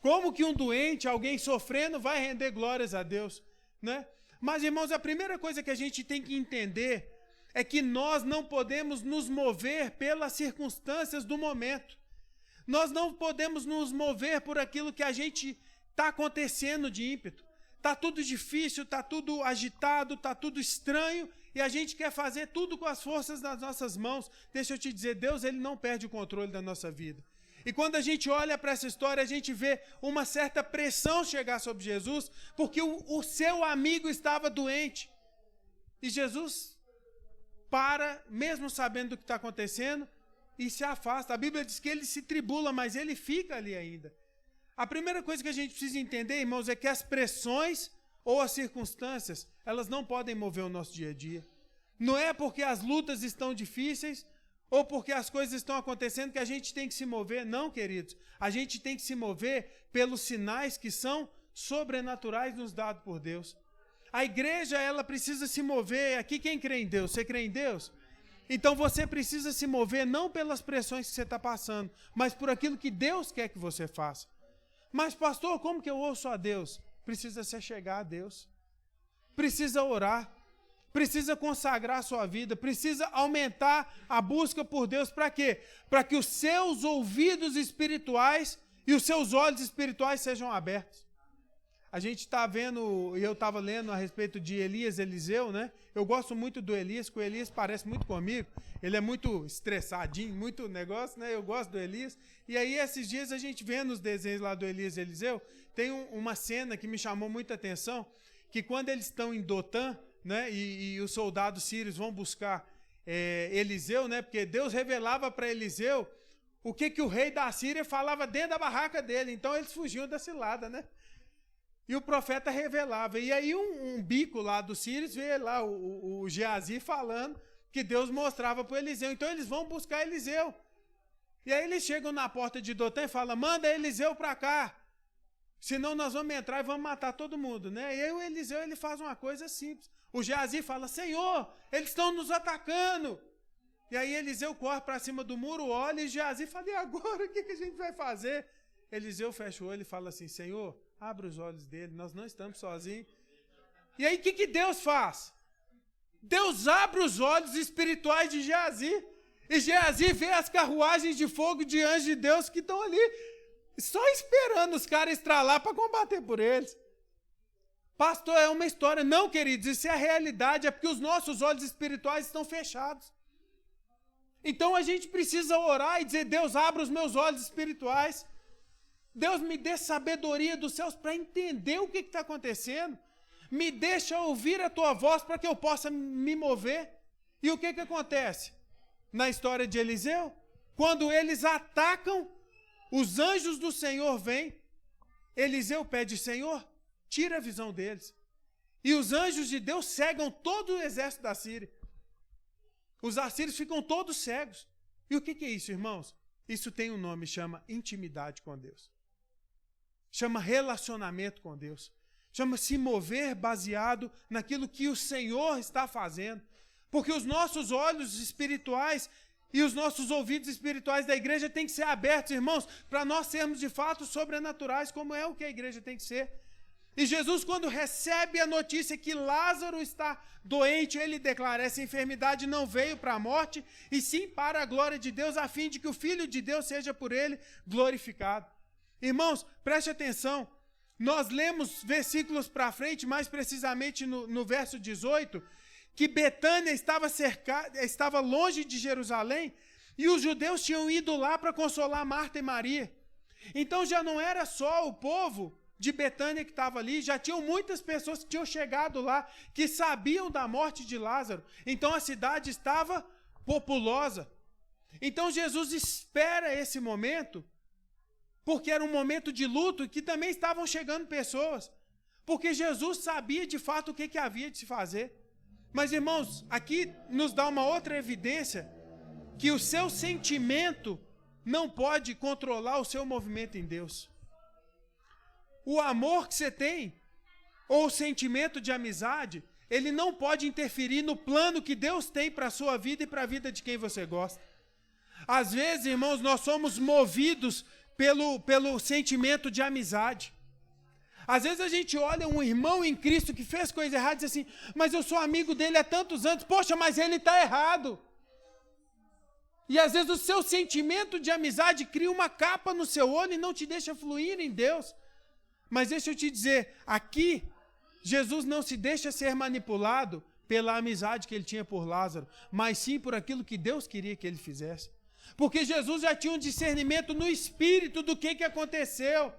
B: Como que um doente, alguém sofrendo, vai render glórias a Deus? Né? Mas, irmãos, a primeira coisa que a gente tem que entender é que nós não podemos nos mover pelas circunstâncias do momento. Nós não podemos nos mover por aquilo que a gente está acontecendo de ímpeto. Está tudo difícil, está tudo agitado, está tudo estranho, e a gente quer fazer tudo com as forças das nossas mãos. Deixa eu te dizer, Deus, ele não perde o controle da nossa vida. E quando a gente olha para essa história, a gente vê uma certa pressão chegar sobre Jesus, porque o seu amigo estava doente. E Jesus para, mesmo sabendo do que está acontecendo, e se afasta. A Bíblia diz que ele se tribula, mas ele fica ali ainda. A primeira coisa que a gente precisa entender, irmãos, é que as pressões ou as circunstâncias, elas não podem mover o nosso dia a dia. Não é porque as lutas estão difíceis ou porque as coisas estão acontecendo que a gente tem que se mover. Não, queridos. A gente tem que se mover pelos sinais que são sobrenaturais nos dados por Deus. A igreja, ela precisa se mover. Aqui quem crê em Deus? Você crê em Deus? Então você precisa se mover não pelas pressões que você está passando, mas por aquilo que Deus quer que você faça. Mas pastor, como que eu ouço a Deus? Precisa se chegar a Deus. Precisa orar. Precisa consagrar a sua vida. Precisa aumentar a busca por Deus. Para quê? Para que os seus ouvidos espirituais e os seus olhos espirituais sejam abertos. A gente está vendo, e eu estava lendo a respeito de Elias, Eliseu, né? Eu gosto muito do Elias, porque o Elias parece muito comigo. Ele é muito estressadinho, muito negócio, né? Eu gosto do Elias. E aí, esses dias, a gente vendo os desenhos lá do Elias e Eliseu, tem uma cena que me chamou muita atenção, que quando eles estão em Dotã, né? E os soldados sírios vão buscar Eliseu, né? Porque Deus revelava para Eliseu o que o rei da Síria falava dentro da barraca dele. Então, eles fugiam da cilada, né? E o profeta revelava. E aí um bico lá dos sírios veio lá, o Geazi, falando que Deus mostrava para Eliseu. Então eles vão buscar Eliseu. E aí eles chegam na porta de Dotã e falam, manda Eliseu para cá. Senão nós vamos entrar e vamos matar todo mundo, né? E aí o Eliseu ele faz uma coisa simples. O Geazi fala, Senhor, eles estão nos atacando. E aí Eliseu corre para cima do muro, olha, e Geazi fala, e agora? O que a gente vai fazer? Eliseu fecha o olho e fala assim, Senhor, abre os olhos dele, nós não estamos sozinhos. E aí o que Deus faz? Deus abre os olhos espirituais de Geazi. E Geazi vê as carruagens de fogo de anjos de Deus que estão ali, só esperando os caras estralar para combater por eles. Pastor, é uma história. Não, queridos, isso é a realidade, é porque os nossos olhos espirituais estão fechados. Então a gente precisa orar e dizer, Deus, abra os meus olhos espirituais. Deus, me dê sabedoria dos céus para entender o que está acontecendo. Me deixa ouvir a tua voz para que eu possa me mover. E o que acontece? Na história de Eliseu, quando eles atacam, os anjos do Senhor vêm. Eliseu pede, Senhor, tira a visão deles. E os anjos de Deus cegam todo o exército da Síria. Os assírios ficam todos cegos. E o que é isso, irmãos? Isso tem um nome, chama intimidade com Deus. Chama relacionamento com Deus. Chama se mover baseado naquilo que o Senhor está fazendo. Porque os nossos olhos espirituais e os nossos ouvidos espirituais da igreja têm que ser abertos, irmãos, para nós sermos de fato sobrenaturais, como é o que a igreja tem que ser. E Jesus, quando recebe a notícia que Lázaro está doente, ele declara, essa enfermidade não veio para a morte, e sim para a glória de Deus, a fim de que o Filho de Deus seja por ele glorificado. Irmãos, preste atenção, nós lemos versículos para frente, mais precisamente no verso 18, que Betânia estava longe de Jerusalém, e os judeus tinham ido lá para consolar Marta e Maria. Então já não era só o povo de Betânia que estava ali, já tinham muitas pessoas que tinham chegado lá, que sabiam da morte de Lázaro. Então a cidade estava populosa. Então Jesus espera esse momento, porque era um momento de luto, que também estavam chegando pessoas. Porque Jesus sabia de fato o que havia de se fazer. Mas, irmãos, aqui nos dá uma outra evidência, que o seu sentimento não pode controlar o seu movimento em Deus. O amor que você tem, ou o sentimento de amizade, ele não pode interferir no plano que Deus tem para a sua vida e para a vida de quem você gosta. Às vezes, irmãos, nós somos movidos pelo sentimento de amizade. Às vezes a gente olha um irmão em Cristo que fez coisa errada e diz assim, mas eu sou amigo dele há tantos anos, poxa, mas ele está errado. E às vezes o seu sentimento de amizade cria uma capa no seu olho e não te deixa fluir em Deus. Mas deixa eu te dizer, aqui, Jesus não se deixa ser manipulado pela amizade que ele tinha por Lázaro, mas sim por aquilo que Deus queria que ele fizesse. Porque Jesus já tinha um discernimento no espírito do que aconteceu.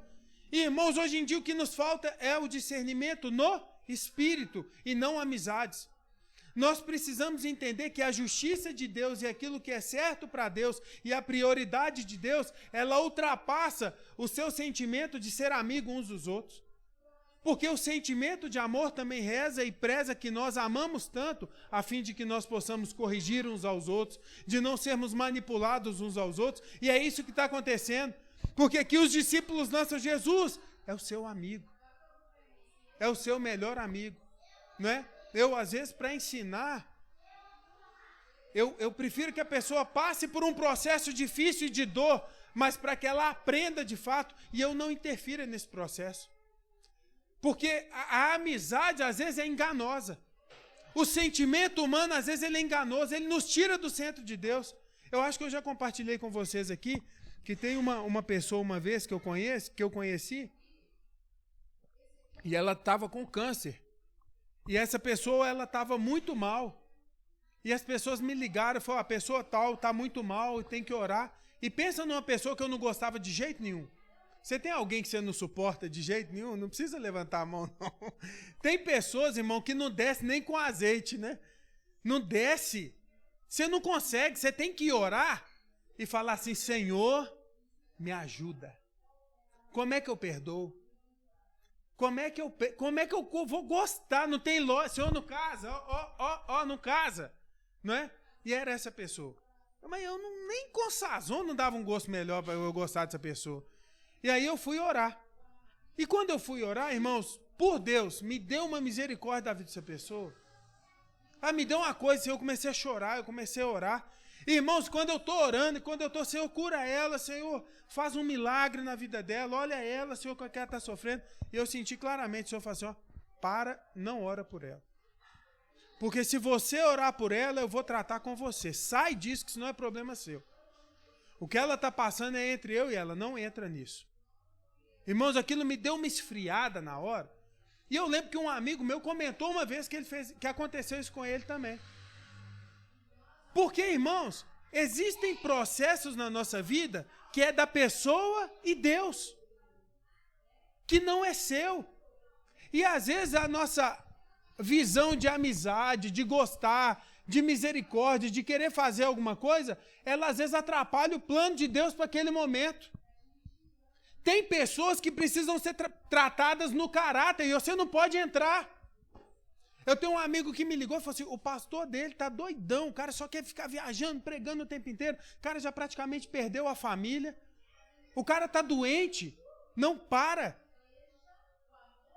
B: E, irmãos, hoje em dia o que nos falta é o discernimento no espírito e não amizades. Nós precisamos entender que a justiça de Deus e aquilo que é certo para Deus e a prioridade de Deus, ela ultrapassa o seu sentimento de ser amigo uns dos outros. Porque o sentimento de amor também reza e preza que nós amamos tanto, a fim de que nós possamos corrigir uns aos outros, de não sermos manipulados uns aos outros. E é isso que está acontecendo. Porque aqui os discípulos lançam Jesus, é o seu amigo. É o seu melhor amigo. Não é? Eu, às vezes, para ensinar, eu prefiro que a pessoa passe por um processo difícil e de dor, mas para que ela aprenda de fato e eu não interfira nesse processo. Porque a amizade, às vezes, é enganosa. O sentimento humano, às vezes, ele é enganoso, ele nos tira do centro de Deus. Eu acho que eu já compartilhei com vocês aqui, que tem uma pessoa, uma vez, que eu conheci, E ela estava com câncer. E essa pessoa, ela estava muito mal. E as pessoas me ligaram e falaram, a pessoa tal está muito mal e tem que orar. E pensa numa pessoa que eu não gostava de jeito nenhum. Você tem alguém que você não suporta de jeito nenhum? Não precisa levantar a mão, não. Tem pessoas, irmão, que não desce nem com azeite, né? Não desce. Você não consegue, você tem que orar e falar assim, Senhor, me ajuda. Como é que eu perdoo? Como é que eu vou gostar? Não tem lógica. Senhor, não casa. Não casa. Não é? E era essa pessoa. Mas eu não, nem com sazon não dava um gosto melhor para eu gostar dessa pessoa. E aí eu fui orar. E quando eu fui orar, irmãos, por Deus, me deu uma misericórdia da vida dessa pessoa. Me deu uma coisa, eu comecei a chorar, eu comecei a orar. Irmãos, quando eu estou orando, e quando eu estou, Senhor, cura ela, Senhor, faz um milagre na vida dela, olha ela, Senhor, o que ela está sofrendo. E eu senti claramente, o Senhor falou assim, não ora por ela. Porque se você orar por ela, eu vou tratar com você. Sai disso, que isso não é problema seu. O que ela está passando é entre eu e ela, não entra nisso. Irmãos, aquilo me deu uma esfriada na hora. E eu lembro que um amigo meu comentou uma vez que aconteceu isso com ele também. Porque, irmãos, existem processos na nossa vida que é da pessoa e Deus, que não é seu. E às vezes a nossa visão de amizade, de gostar, de misericórdia, de querer fazer alguma coisa, ela às vezes atrapalha o plano de Deus para aquele momento. Tem pessoas que precisam ser tratadas no caráter e você não pode entrar. Eu tenho um amigo que me ligou e falou assim, o pastor dele tá doidão, o cara só quer ficar viajando, pregando o tempo inteiro, o cara já praticamente perdeu a família, o cara tá doente, não para.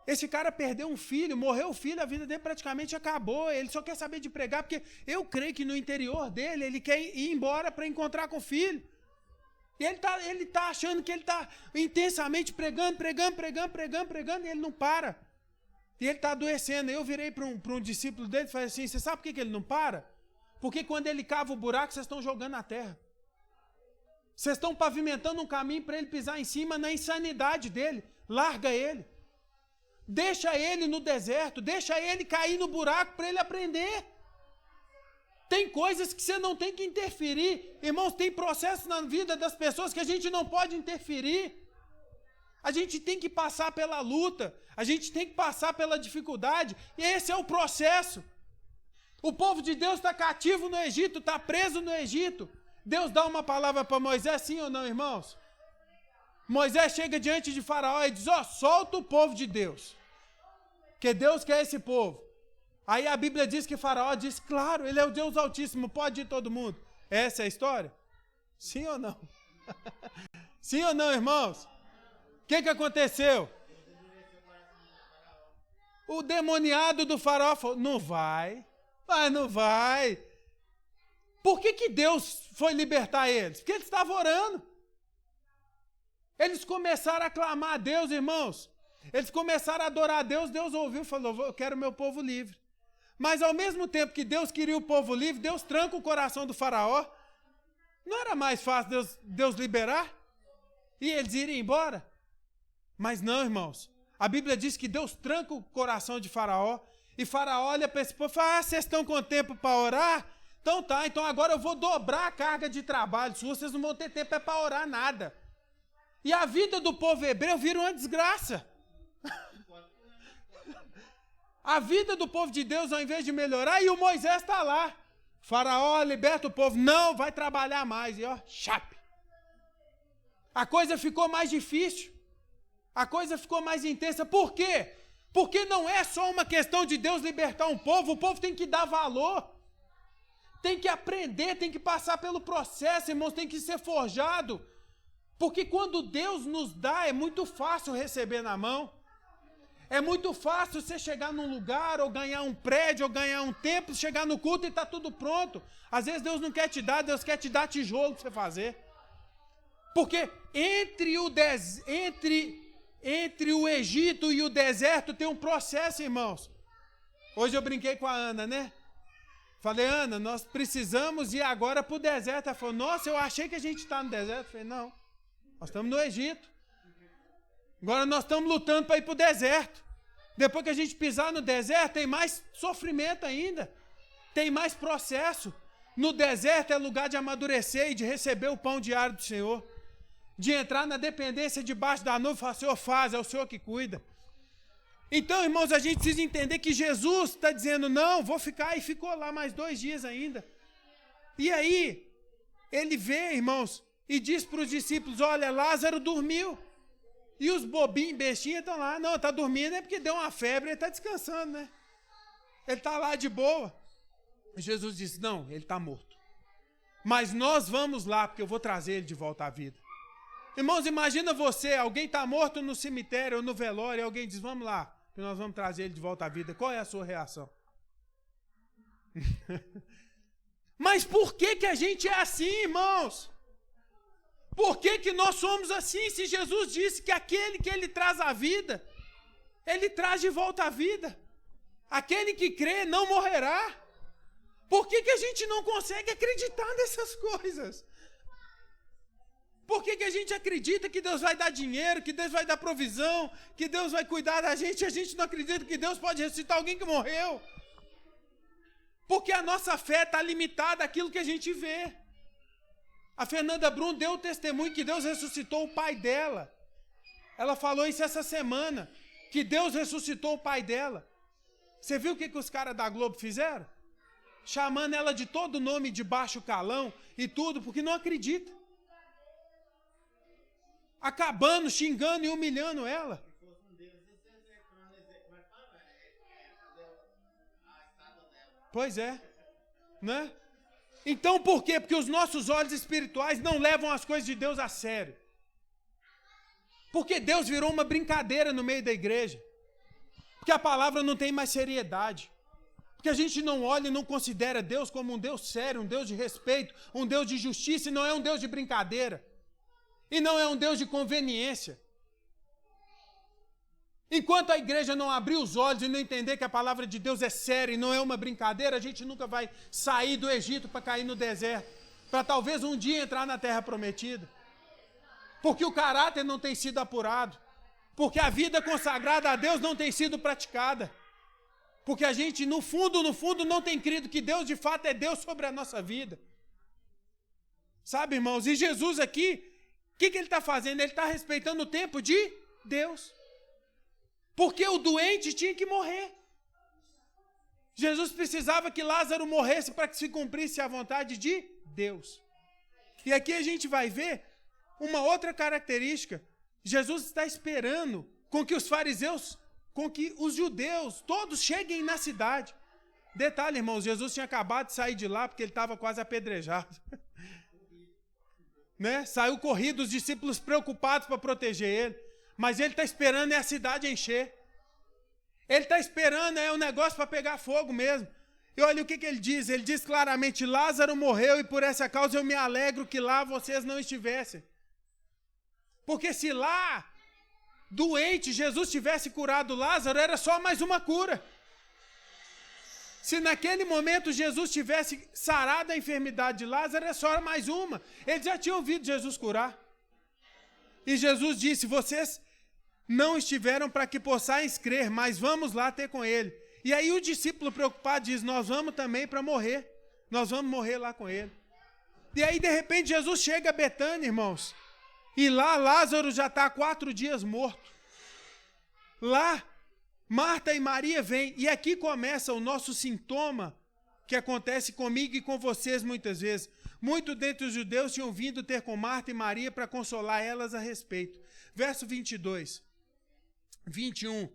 B: Esse cara perdeu um filho, morreu o filho, a vida dele praticamente acabou, ele só quer saber de pregar, porque eu creio que no interior dele, ele quer ir embora para encontrar com o filho. E ele tá achando que ele está intensamente pregando, e ele não para. E ele está adoecendo. Eu virei para um discípulo dele e falei assim, você sabe por que ele não para? Porque quando ele cava o buraco, vocês estão jogando na terra. Vocês estão pavimentando um caminho para ele pisar em cima na insanidade dele. Larga ele. Deixa ele no deserto, deixa ele cair no buraco para ele aprender. Tem coisas que você não tem que interferir. Irmãos, tem processos na vida das pessoas que a gente não pode interferir. A gente tem que passar pela luta, a gente tem que passar pela dificuldade, e esse é o processo. O povo de Deus está cativo no Egito, está preso no Egito. Deus dá uma palavra para Moisés, sim ou não, irmãos? Moisés chega diante de Faraó e diz, solta o povo de Deus, que Deus quer esse povo. Aí a Bíblia diz que Faraó diz, claro, ele é o Deus Altíssimo, pode ir todo mundo. Essa é a história? Sim ou não? Sim ou não, irmãos? O que aconteceu? O demoniado do Faraó falou, não vai. Por que Deus foi libertar eles? Porque eles estavam orando. Eles começaram a clamar a Deus, irmãos. Eles começaram a adorar a Deus, Deus ouviu e falou, eu quero meu povo livre. Mas ao mesmo tempo que Deus queria o povo livre, Deus tranca o coração do Faraó. Não era mais fácil Deus liberar? E eles irem embora? Mas não, irmãos. A Bíblia diz que Deus tranca o coração de Faraó. E Faraó olha para esse povo e fala, vocês estão com tempo para orar? Então tá, então agora eu vou dobrar a carga de trabalho sua, vocês não vão ter tempo para orar nada. E a vida do povo hebreu vira uma desgraça. A vida do povo de Deus, ao invés de melhorar, e o Moisés está lá. Faraó liberta o povo, não, vai trabalhar mais. E chape. A coisa ficou mais difícil. A coisa ficou mais intensa. Por quê? Porque não é só uma questão de Deus libertar um povo, o povo tem que dar valor. Tem que aprender, tem que passar pelo processo, irmãos, tem que ser forjado. Porque quando Deus nos dá, é muito fácil receber na mão. É muito fácil você chegar num lugar, ou ganhar um prédio, ou ganhar um templo, chegar no culto e está tudo pronto. Às vezes Deus não quer te dar, Deus quer te dar tijolo para você fazer. Porque entre o Egito e o deserto tem um processo, irmãos. Hoje eu brinquei com a Ana, né? Falei, Ana, nós precisamos ir agora para o deserto. Ela falou, nossa, eu achei que a gente está no deserto. Eu falei, não, nós estamos no Egito. Agora nós estamos lutando para ir para o deserto. Depois que a gente pisar no deserto, tem mais sofrimento ainda. Tem mais processo. No deserto é lugar de amadurecer e de receber o pão diário do Senhor. De entrar na dependência debaixo da nuvem e falar, Senhor, faz, é o Senhor que cuida. Então, irmãos, a gente precisa entender que Jesus está dizendo, não, vou ficar, e ficou lá mais 2 dias ainda. E aí, ele vê, irmãos, e diz para os discípulos, olha, Lázaro dormiu. E os bobinhos, bestinhos, estão lá, não, está dormindo é porque deu uma febre, ele está descansando, né? Ele está lá de boa. Jesus disse, não, ele está morto. Mas nós vamos lá, porque eu vou trazer ele de volta à vida. Irmãos, imagina você, alguém está morto no cemitério ou no velório, e alguém diz, vamos lá, que nós vamos trazer ele de volta à vida. Qual é a sua reação? Mas por que a gente é assim, irmãos? Por que nós somos assim, se Jesus disse que aquele que ele traz à vida, ele traz de volta à vida? Aquele que crê não morrerá. Por que a gente não consegue acreditar nessas coisas? Por que a gente acredita que Deus vai dar dinheiro, que Deus vai dar provisão, que Deus vai cuidar da gente, e a gente não acredita que Deus pode ressuscitar alguém que morreu? Porque a nossa fé está limitada àquilo que a gente vê. A Fernanda Brum deu o testemunho que Deus ressuscitou o pai dela. Ela falou isso essa semana, que Deus ressuscitou o pai dela. Você viu o que os caras da Globo fizeram? Chamando ela de todo nome de baixo calão e tudo, porque não acredita. Acabando, xingando e humilhando ela. Pois é, né? Então por quê? Porque os nossos olhos espirituais não levam as coisas de Deus a sério. Porque Deus virou uma brincadeira no meio da igreja. Porque a palavra não tem mais seriedade. Porque a gente não olha e não considera Deus como um Deus sério, um Deus de respeito, um Deus de justiça, e não é um Deus de brincadeira. E não é um Deus de conveniência. Enquanto a igreja não abrir os olhos e não entender que a palavra de Deus é séria e não é uma brincadeira, a gente nunca vai sair do Egito para cair no deserto, para talvez um dia entrar na terra prometida. Porque o caráter não tem sido apurado. Porque a vida consagrada a Deus não tem sido praticada. Porque a gente, no fundo, não tem crido que Deus de fato é Deus sobre a nossa vida. Sabe, irmãos? E Jesus aqui, o que ele está fazendo? Ele está respeitando o tempo de Deus. Porque o doente tinha que morrer. Jesus precisava que Lázaro morresse para que se cumprisse a vontade de Deus. E aqui a gente vai ver uma outra característica. Jesus está esperando com que os fariseus, com que os judeus, todos cheguem na cidade. Detalhe, irmãos, Jesus tinha acabado de sair de lá porque ele estava quase apedrejado. Né? Saiu corrido, os discípulos preocupados para proteger ele. Mas ele está esperando a cidade encher. Ele está esperando o negócio para pegar fogo mesmo. E olha o que ele diz. Ele diz claramente, Lázaro morreu e por essa causa eu me alegro que lá vocês não estivessem. Porque se lá, doente, Jesus tivesse curado Lázaro, era só mais uma cura. Se naquele momento Jesus tivesse sarado a enfermidade de Lázaro, era só mais uma. Eles já tinham ouvido Jesus curar. E Jesus disse, vocês não estiveram para que possais crer, mas vamos lá ter com ele. E aí o discípulo preocupado diz, nós vamos também para morrer. Nós vamos morrer lá com ele. E aí de repente Jesus chega a Betânia, irmãos. E lá Lázaro já está há 4 dias morto. Lá Marta e Maria vêm. E aqui começa o nosso sintoma que acontece comigo e com vocês muitas vezes. Muitos dentre os judeus tinham vindo ter com Marta e Maria para consolar elas a respeito. Verso 22, 21,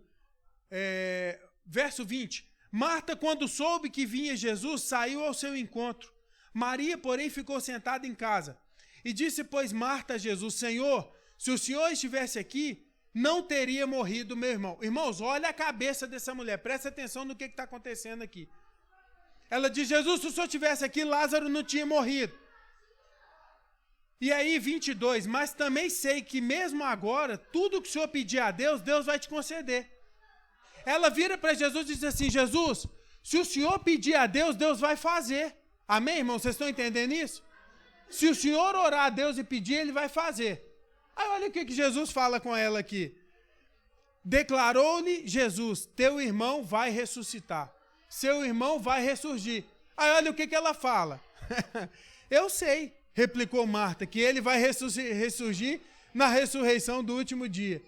B: verso 20. Marta, quando soube que vinha Jesus, saiu ao seu encontro. Maria, porém, ficou sentada em casa. E disse, pois, Marta a Jesus, Senhor, se o Senhor estivesse aqui, não teria morrido meu irmão. Irmãos, olha a cabeça dessa mulher, presta atenção no que está acontecendo aqui. Ela diz, Jesus, se o Senhor estivesse aqui, Lázaro não tinha morrido. E aí, 22, mas também sei que mesmo agora, tudo que o Senhor pedir a Deus, Deus vai te conceder. Ela vira para Jesus e diz assim, Jesus, se o Senhor pedir a Deus, Deus vai fazer. Amém, irmão? Vocês estão entendendo isso? Se o Senhor orar a Deus e pedir, Ele vai fazer. Aí olha o que Jesus fala com ela aqui. Declarou-lhe Jesus: teu irmão vai ressuscitar. Seu irmão vai ressurgir. Aí olha o que ela fala. Eu sei, replicou Marta, que ele vai ressurgir na ressurreição do último dia.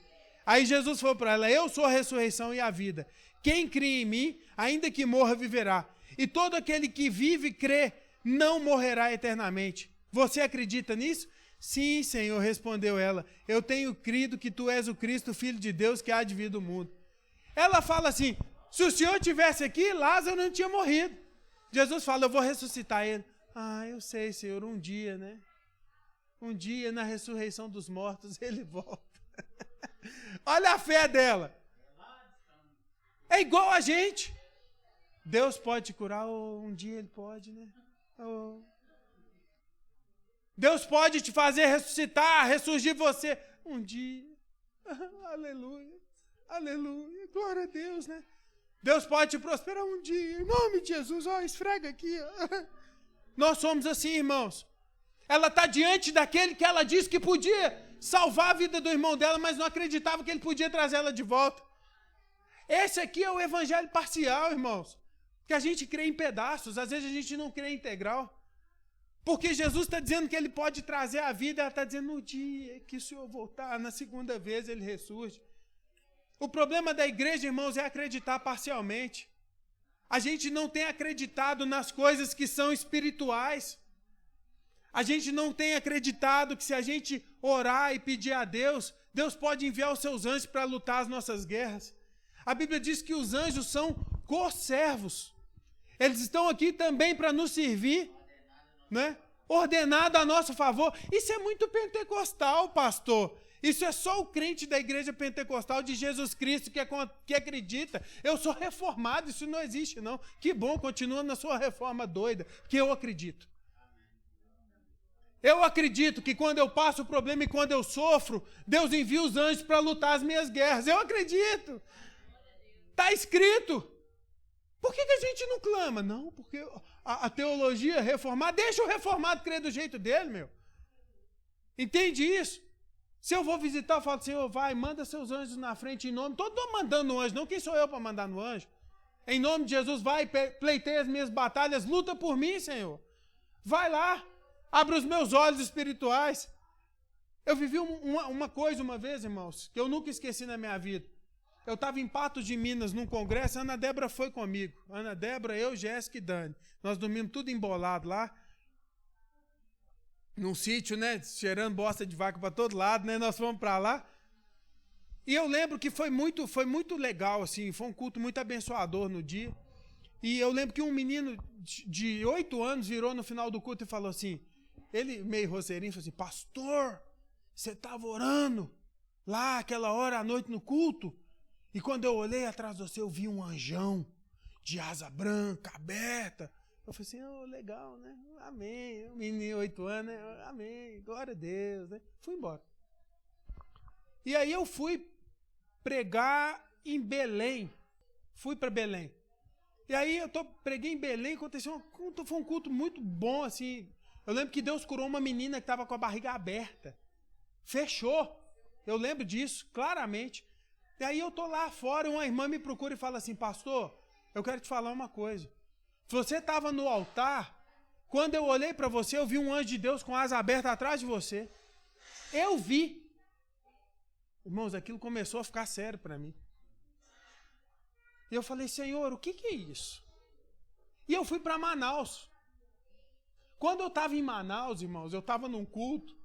B: Aí Jesus falou para ela: eu sou a ressurreição e a vida. Quem crê em mim, ainda que morra, viverá. E todo aquele que vive e crê, não morrerá eternamente. Você acredita nisso? Sim, Senhor, respondeu ela. Eu tenho crido que tu és o Cristo, Filho de Deus, que há de vir do mundo. Ela fala assim: se o Senhor estivesse aqui, Lázaro não tinha morrido. Jesus fala: eu vou ressuscitar ele. Ah, eu sei, Senhor, um dia, né? Um dia, na ressurreição dos mortos, ele volta. Olha a fé dela. É igual a gente. Deus pode te curar, ou um dia ele pode, né? Deus pode te fazer ressuscitar, ressurgir você. Um dia. Aleluia. Aleluia. Glória a Deus, né? Deus pode te prosperar um dia. Em nome de Jesus, ó, esfrega aqui. Ó. Nós somos assim, irmãos. Ela está diante daquele que ela disse que podia salvar a vida do irmão dela, mas não acreditava que ele podia trazer ela de volta. Esse aqui é o evangelho parcial, irmãos. Que a gente crê em pedaços, às vezes a gente não crê integral. Porque Jesus está dizendo que ele pode trazer a vida, ela está dizendo: no dia que o Senhor voltar, na segunda vez ele ressurge. O problema da igreja, irmãos, é acreditar parcialmente. A gente não tem acreditado nas coisas que são espirituais. A gente não tem acreditado que se a gente orar e pedir a Deus, Deus pode enviar os seus anjos para lutar as nossas guerras. A Bíblia diz que os anjos são co-servos. Eles estão aqui também para nos servir, né? Ordenado a nosso favor. Isso é muito pentecostal, pastor. Isso é só o crente da igreja pentecostal de Jesus Cristo que acredita. Eu sou reformado, isso não existe, não. Que bom, continua na sua reforma doida, que eu acredito. Eu acredito que quando eu passo o problema e quando eu sofro, Deus envia os anjos para lutar as minhas guerras. Eu acredito. Está escrito. Por que a gente não clama? Não, porque a teologia reformada, deixa o reformado crer do jeito dele, meu. Entende isso? Se eu vou visitar, eu falo: Senhor, vai, manda seus anjos na frente em nome. Estou mandando no anjo, não. Quem sou eu para mandar no anjo? Em nome de Jesus, vai, pleiteia as minhas batalhas, luta por mim, Senhor. Vai lá, abre os meus olhos espirituais. Eu vivi uma coisa uma vez, irmãos, que eu nunca esqueci na minha vida. Eu estava em Patos de Minas, num congresso, a Ana Débora foi comigo. Ana Débora, eu, Jéssica e Dani. Nós dormimos tudo embolado lá. Num sítio, né? Cheirando bosta de vaca para todo lado, né? Nós fomos para lá. E eu lembro que foi muito legal, assim. Foi um culto muito abençoador no dia. E eu lembro que um menino de 8 anos virou no final do culto e falou assim, ele meio roceirinho, falou assim: pastor, você estava orando lá aquela hora à noite no culto? E quando eu olhei atrás de você, eu vi um anjão de asa branca, aberta. Eu falei assim: oh, legal, né? Amém. Um menino de 8 anos, né? Amém. Glória a Deus, né? Fui embora. E aí eu fui pregar em Belém. Fui para Belém. E aí preguei em Belém, aconteceu foi um culto muito bom, assim. Eu lembro que Deus curou uma menina que estava com a barriga aberta. Fechou. Eu lembro disso, claramente. E aí eu estou lá fora, uma irmã me procura e fala assim: pastor, eu quero te falar uma coisa. Você estava no altar, quando eu olhei para você, eu vi um anjo de Deus com asa aberta atrás de você. Eu vi. Irmãos, aquilo começou a ficar sério para mim. E eu falei: Senhor, o que é isso? E eu fui para Manaus. Quando eu estava em Manaus, irmãos, eu estava num culto,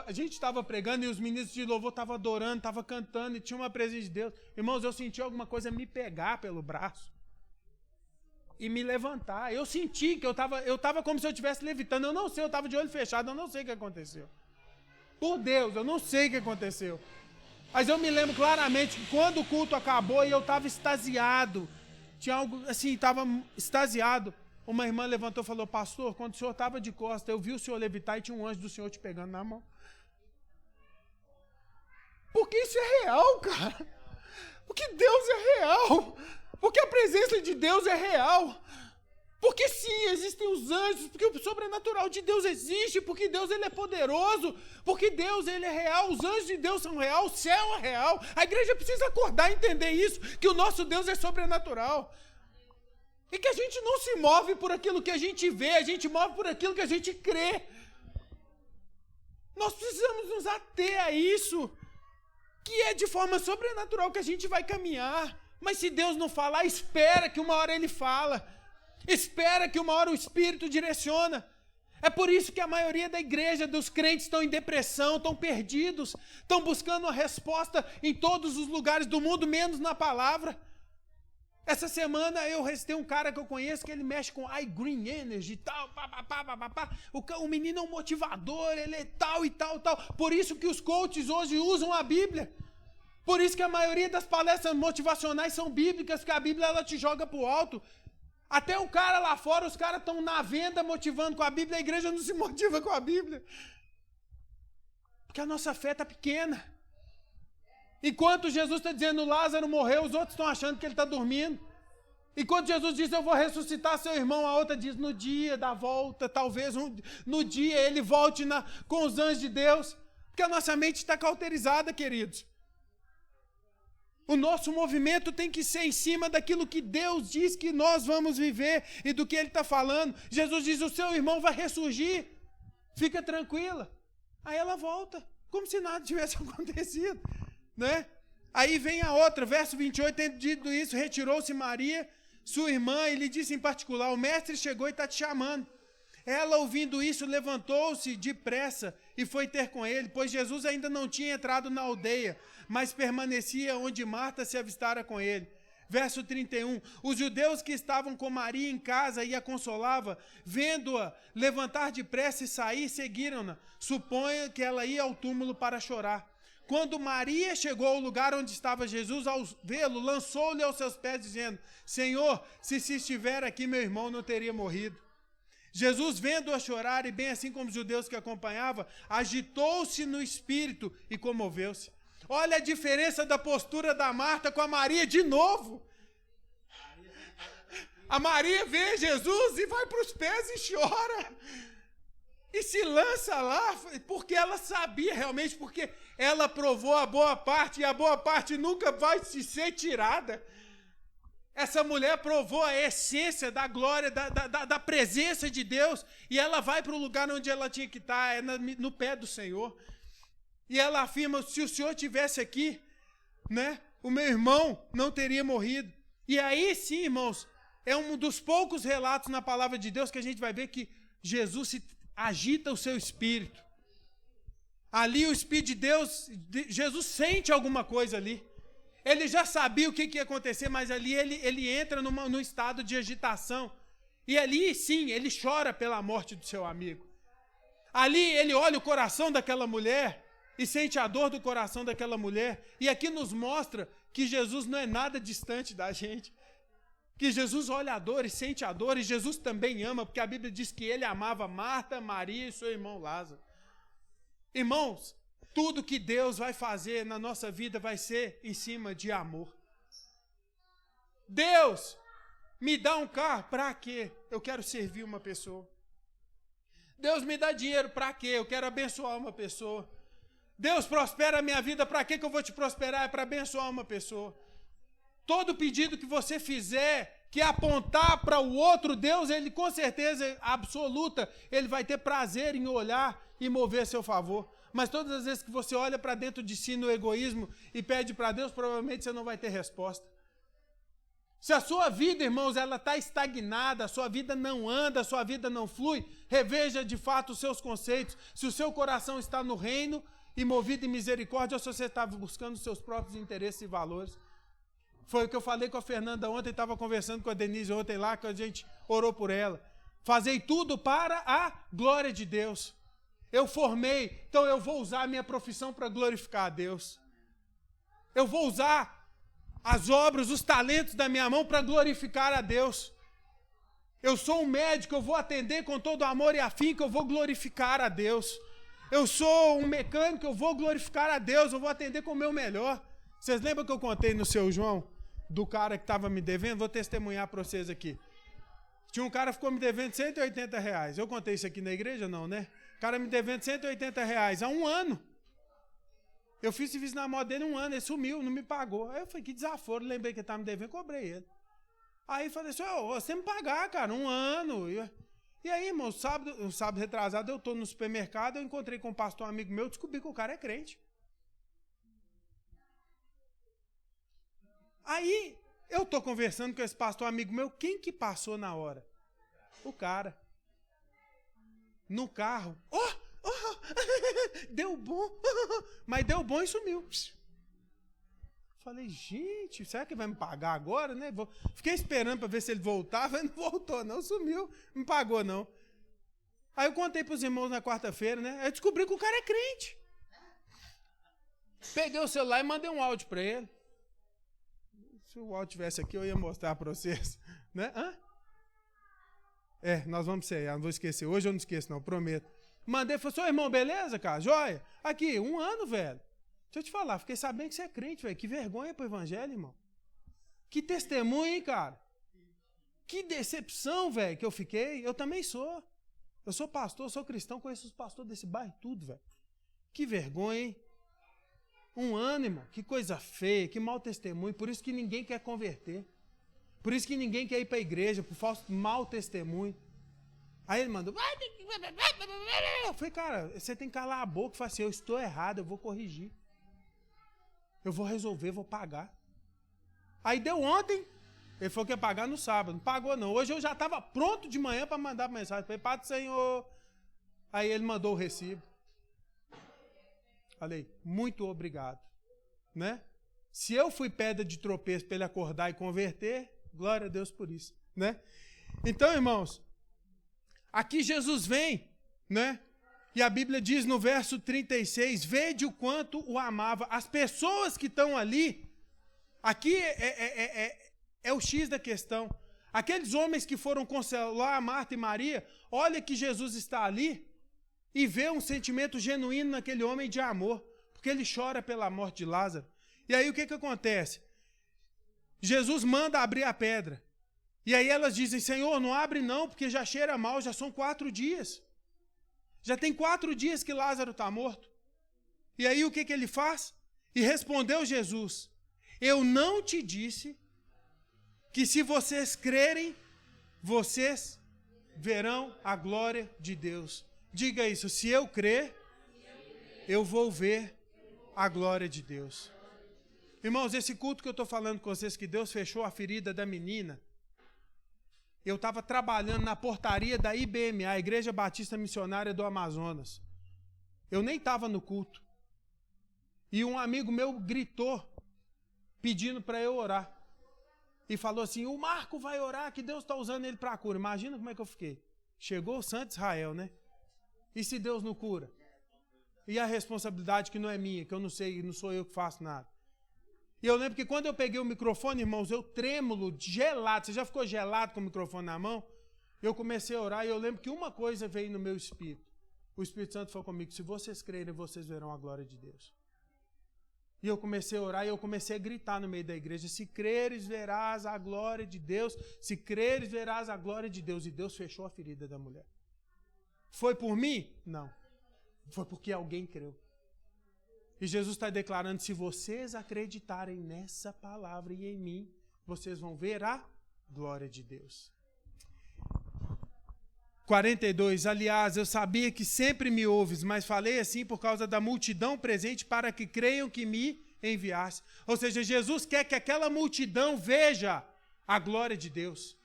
B: a gente estava pregando e os ministros de louvor estavam adorando, estavam cantando e tinha uma presença de Deus. Irmãos, eu senti alguma coisa me pegar pelo braço e me levantar. Eu senti que eu estava como se eu estivesse levitando. Eu não sei, eu estava de olho fechado, eu não sei o que aconteceu. Por Deus, eu não sei o que aconteceu. Mas eu me lembro claramente que quando o culto acabou e eu estava extasiado, tinha algo assim, estava extasiado. Uma irmã levantou e falou: pastor, quando o senhor estava de costas, eu vi o senhor levitar e tinha um anjo do senhor te pegando na mão. Porque isso é real, cara. Porque Deus é real. Porque a presença de Deus é real. Porque sim, existem os anjos, porque o sobrenatural de Deus existe, porque Deus ele é poderoso, porque Deus ele é real, os anjos de Deus são real, o céu é real. A igreja precisa acordar e entender isso, que o nosso Deus é sobrenatural. E que a gente não se move por aquilo que a gente vê, a gente move por aquilo que a gente crê. Nós precisamos nos ater a isso, que é de forma sobrenatural que a gente vai caminhar. Mas se Deus não falar, espera que uma hora Ele fala. Espera que uma hora o Espírito direciona. É por isso que a maioria da igreja, dos crentes, estão em depressão, estão perdidos, estão buscando uma resposta em todos os lugares do mundo, menos na palavra. Essa semana eu recebi um cara que eu conheço que ele mexe com iGreen Energy e tal, o menino é um motivador, ele é tal e tal, tal. Por isso que os coaches hoje usam a Bíblia. Por isso que a maioria das palestras motivacionais são bíblicas, porque a Bíblia ela te joga pro alto. Até o cara lá fora, os caras estão na venda motivando com a Bíblia, a igreja não se motiva com a Bíblia. Porque a nossa fé está pequena. Enquanto Jesus está dizendo Lázaro morreu, os outros estão achando que ele está dormindo. Enquanto Jesus diz eu vou ressuscitar seu irmão, a outra diz no dia da volta, talvez no dia ele volte com os anjos de Deus. Porque a nossa mente está cauterizada, queridos. O nosso movimento tem que ser em cima daquilo que Deus diz que nós vamos viver e do que Ele está falando. Jesus diz, o seu irmão vai ressurgir, fica tranquila. Aí ela volta, como se nada tivesse acontecido, né? Aí vem a outra, verso 28, tendo dito isso, retirou-se Maria, sua irmã, e lhe disse em particular, o mestre chegou e está te chamando. Ela, ouvindo isso, levantou-se depressa e foi ter com ele, pois Jesus ainda não tinha entrado na aldeia, mas permanecia onde Marta se avistara com ele. Verso 31, os judeus que estavam com Maria em casa e a consolava, vendo-a levantar depressa e sair, seguiram-na. Suponha que ela ia ao túmulo para chorar. Quando Maria chegou ao lugar onde estava Jesus, ao vê-lo, lançou-lhe aos seus pés, dizendo, Senhor, se estiver aqui, meu irmão não teria morrido. Jesus, vendo-a chorar, e bem assim como os judeus que acompanhavam, agitou-se no espírito e comoveu-se. Olha a diferença da postura da Marta com a Maria de novo. A Maria vê Jesus e vai para os pés e chora. E se lança lá, porque ela sabia realmente, porque ela provou a boa parte, e a boa parte nunca vai ser tirada. Essa mulher provou a essência da glória, da presença de Deus, e ela vai para o lugar onde ela tinha que estar, é no pé do Senhor. E ela afirma, se o Senhor estivesse aqui, né, o meu irmão não teria morrido. E aí sim, irmãos, é um dos poucos relatos na palavra de Deus que a gente vai ver que Jesus agita o seu espírito. Ali o Espírito de Deus, Jesus sente alguma coisa ali. Ele já sabia o que ia acontecer, mas ali ele entra num estado de agitação. E ali, sim, ele chora pela morte do seu amigo. Ali ele olha o coração daquela mulher e sente a dor do coração daquela mulher. E aqui nos mostra que Jesus não é nada distante da gente. Que Jesus olha a dor e sente a dor, e Jesus também ama, porque a Bíblia diz que ele amava Marta, Maria e seu irmão Lázaro. Irmãos, tudo que Deus vai fazer na nossa vida vai ser em cima de amor. Deus, me dá um carro, para quê? Eu quero servir uma pessoa. Deus me dá dinheiro, para quê? Eu quero abençoar uma pessoa. Deus prospera a minha vida, para quê que eu vou te prosperar? É para abençoar uma pessoa. Todo pedido que você fizer, que apontar para o outro, Deus, ele com certeza absoluta, ele vai ter prazer em olhar e mover a seu favor. Mas todas as vezes que você olha para dentro de si no egoísmo e pede para Deus, provavelmente você não vai ter resposta. Se a sua vida, irmãos, ela está estagnada, a sua vida não anda, a sua vida não flui, reveja de fato os seus conceitos. Se o seu coração está no reino e movido em misericórdia, ou se você está buscando os seus próprios interesses e valores. Foi o que eu falei com a Fernanda ontem, estava conversando com a Denise ontem lá, que a gente orou por ela. Fazei tudo para a glória de Deus. Eu formei, então eu vou usar a minha profissão para glorificar a Deus. Eu vou usar as obras, os talentos da minha mão para glorificar a Deus. Eu sou um médico, eu vou atender com todo amor e afinco, eu vou glorificar a Deus. Eu sou um mecânico, eu vou glorificar a Deus, eu vou atender com o meu melhor. Vocês lembram que eu contei no seu João, do cara que estava me devendo? Vou testemunhar para vocês aqui. Tinha um cara que ficou me devendo R$180. Eu contei isso aqui na igreja, não, né? O cara me devendo R$180 há um ano. Eu fiz serviço na moto dele 1 ano, ele sumiu, não me pagou. Aí eu falei, que desaforo, lembrei que ele estava me devendo, cobrei ele. Aí falei assim, você me pagar, cara, 1 ano. E aí, irmão, um sábado retrasado, eu tô no supermercado, eu encontrei com um pastor amigo meu, descobri que o cara é crente. Aí, eu tô conversando com esse pastor amigo meu, quem que passou na hora? O cara. No carro. Deu bom. Mas deu bom e sumiu. Falei, gente, será que vai me pagar agora, né? Fiquei esperando para ver se ele voltava, mas não voltou, não, sumiu, não me pagou, não. Aí eu contei para os irmãos na quarta-feira, né? Aí eu descobri que o cara é crente. Peguei o celular e mandei um áudio para ele. Se o áudio tivesse aqui, eu ia mostrar para vocês, né? Nós vamos ceiar, não vou esquecer. Hoje eu não esqueço, não, prometo. Mandei, falei, seu irmão, beleza, cara? Joia? Aqui, 1 ano, velho. Deixa eu te falar, fiquei sabendo que você é crente, velho. Que vergonha pro evangelho, irmão. Que testemunho, hein, cara? Que decepção, velho, que eu fiquei. Eu também sou. Eu sou pastor, sou cristão, conheço os pastores desse bairro tudo, velho. Que vergonha, hein? 1 ano, irmão. Que coisa feia, que mau testemunho. Por isso que ninguém quer converter. Por isso que ninguém quer ir para a igreja, por falso mau testemunho. Aí ele mandou. Eu falei, cara, você tem que calar a boca e falar assim, eu estou errado, eu vou corrigir. Eu vou resolver, vou pagar. Aí deu ontem, ele falou que ia pagar no sábado. Não pagou, não. Hoje eu já estava pronto de manhã para mandar mensagem. Falei, Pai do Senhor. Aí ele mandou o recibo. Falei, muito obrigado. Né? Se eu fui pedra de tropeço para ele acordar e converter, glória a Deus por isso. Né? Então, irmãos, aqui Jesus vem, né? E a Bíblia diz no verso 36, vede o quanto o amava. As pessoas que estão ali, aqui é o X da questão. Aqueles homens que foram consolar Marta e Maria, olha que Jesus está ali e vê um sentimento genuíno naquele homem de amor, porque ele chora pela morte de Lázaro. E aí o que acontece? Jesus manda abrir a pedra. E aí elas dizem, Senhor, não abre não, porque já cheira mal, já são 4 dias. Já tem 4 dias que Lázaro está morto. E aí o que ele faz? E respondeu Jesus, eu não te disse que se vocês crerem, vocês verão a glória de Deus. Diga isso, se eu crer, eu vou ver a glória de Deus. Irmãos, esse culto que eu estou falando com vocês, que Deus fechou a ferida da menina, eu estava trabalhando na portaria da IBMA, a Igreja Batista Missionária do Amazonas. Eu nem estava no culto. E um amigo meu gritou, pedindo para eu orar. E falou assim, o Marco vai orar, que Deus está usando ele para a cura. Imagina como é que eu fiquei. Chegou o Santo Israel, né? E se Deus não cura? E a responsabilidade que não é minha, que eu não sei, não sou eu que faço nada. E eu lembro que quando eu peguei o microfone, irmãos, eu trêmulo, gelado, você já ficou gelado com o microfone na mão? Eu comecei a orar e eu lembro que uma coisa veio no meu espírito. O Espírito Santo falou comigo, se vocês crerem, vocês verão a glória de Deus. E eu comecei a orar e eu comecei a gritar no meio da igreja, se creres, verás a glória de Deus, se creres, verás a glória de Deus. E Deus fechou a ferida da mulher. Foi por mim? Não. Foi porque alguém creu. E Jesus está declarando, se vocês acreditarem nessa palavra e em mim, vocês vão ver a glória de Deus. 42, aliás, eu sabia que sempre me ouves, mas falei assim por causa da multidão presente para que creiam que me enviaste. Ou seja, Jesus quer que aquela multidão veja a glória de Deus.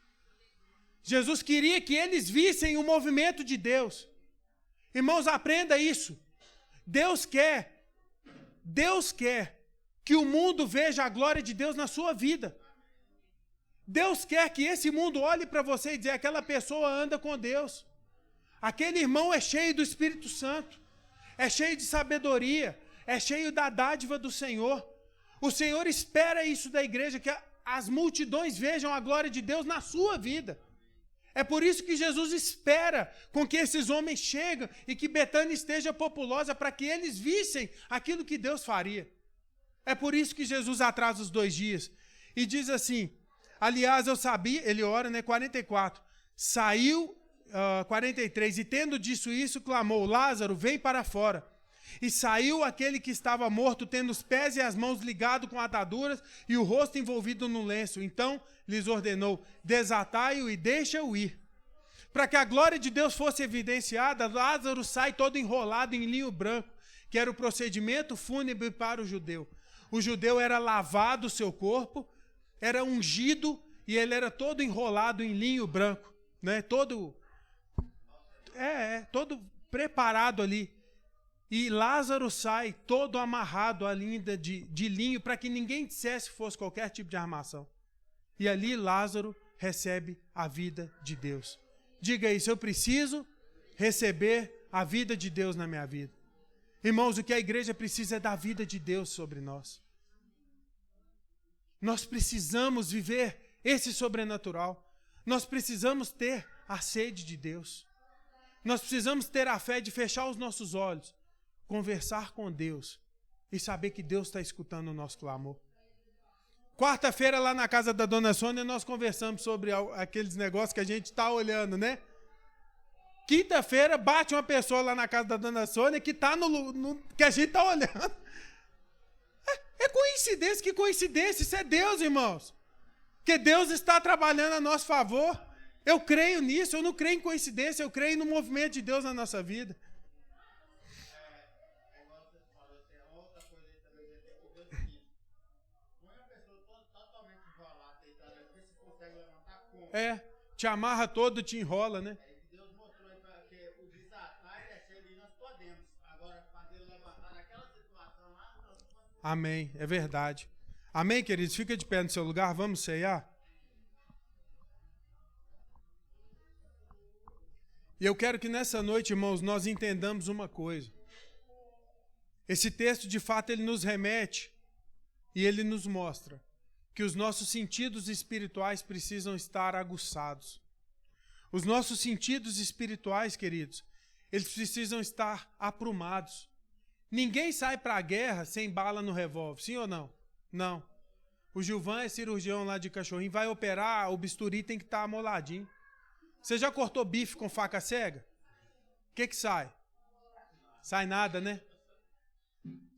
B: Jesus queria que eles vissem o movimento de Deus. Irmãos, aprenda isso. Deus quer que o mundo veja a glória de Deus na sua vida. Deus quer que esse mundo olhe para você e diga, aquela pessoa anda com Deus. Aquele irmão é cheio do Espírito Santo, é cheio de sabedoria, é cheio da dádiva do Senhor. O Senhor espera isso da igreja, que as multidões vejam a glória de Deus na sua vida. É por isso que Jesus espera com que esses homens cheguem e que Betânia esteja populosa para que eles vissem aquilo que Deus faria. É por isso que Jesus atrasa os 2 dias. E diz assim, aliás, eu sabia, ele ora, 44, Saiu, 43, e tendo dito isso, clamou, Lázaro, vem para fora. E saiu aquele que estava morto, tendo os pés e as mãos ligados com ataduras e o rosto envolvido no lenço. Então lhes ordenou, desatai-o e deixa-o ir. Para que a glória de Deus fosse evidenciada, Lázaro sai todo enrolado em linho branco, que era o procedimento fúnebre para o judeu. O judeu era lavado o seu corpo, era ungido e ele era todo enrolado em linho branco, né? Todo preparado ali. E Lázaro sai todo amarrado ainda de linho para que ninguém dissesse que fosse qualquer tipo de armação. E ali Lázaro recebe a vida de Deus. Diga isso, eu preciso receber a vida de Deus na minha vida. Irmãos, o que a igreja precisa é da vida de Deus sobre nós. Nós precisamos viver esse sobrenatural. Nós precisamos ter a sede de Deus. Nós precisamos ter a fé de fechar os nossos olhos, conversar com Deus e saber que Deus está escutando o nosso clamor. Quarta-feira, lá na casa da Dona Sônia, nós conversamos sobre aqueles negócios que a gente está olhando, né? Quinta-feira, bate uma pessoa lá na casa da Dona Sônia que está no que a gente está olhando. É coincidência, que coincidência, isso é Deus, irmãos. Que Deus está trabalhando a nosso favor. Eu creio nisso, eu não creio em coincidência, eu creio no movimento de Deus na nossa vida. Te amarra todo, te enrola, né?
D: Deus mostrou aí que o desatar e descer ali nós podemos. Agora, fazer levantar naquela situação lá, nós não podemos.
B: Amém, é verdade. Amém, queridos? Fica de pé no seu lugar, vamos ceiar? E eu quero que nessa noite, irmãos, nós entendamos uma coisa. Esse texto, de fato, ele nos remete e ele nos mostra que os nossos sentidos espirituais precisam estar aguçados. Os nossos sentidos espirituais, queridos, eles precisam estar aprumados. Ninguém sai para a guerra sem bala no revólver, sim ou não? Não. O Gilvan é cirurgião lá de Cachorrinho, vai operar, o bisturi tem que estar amoladinho. Você já cortou bife com faca cega? O que sai? Sai nada, né?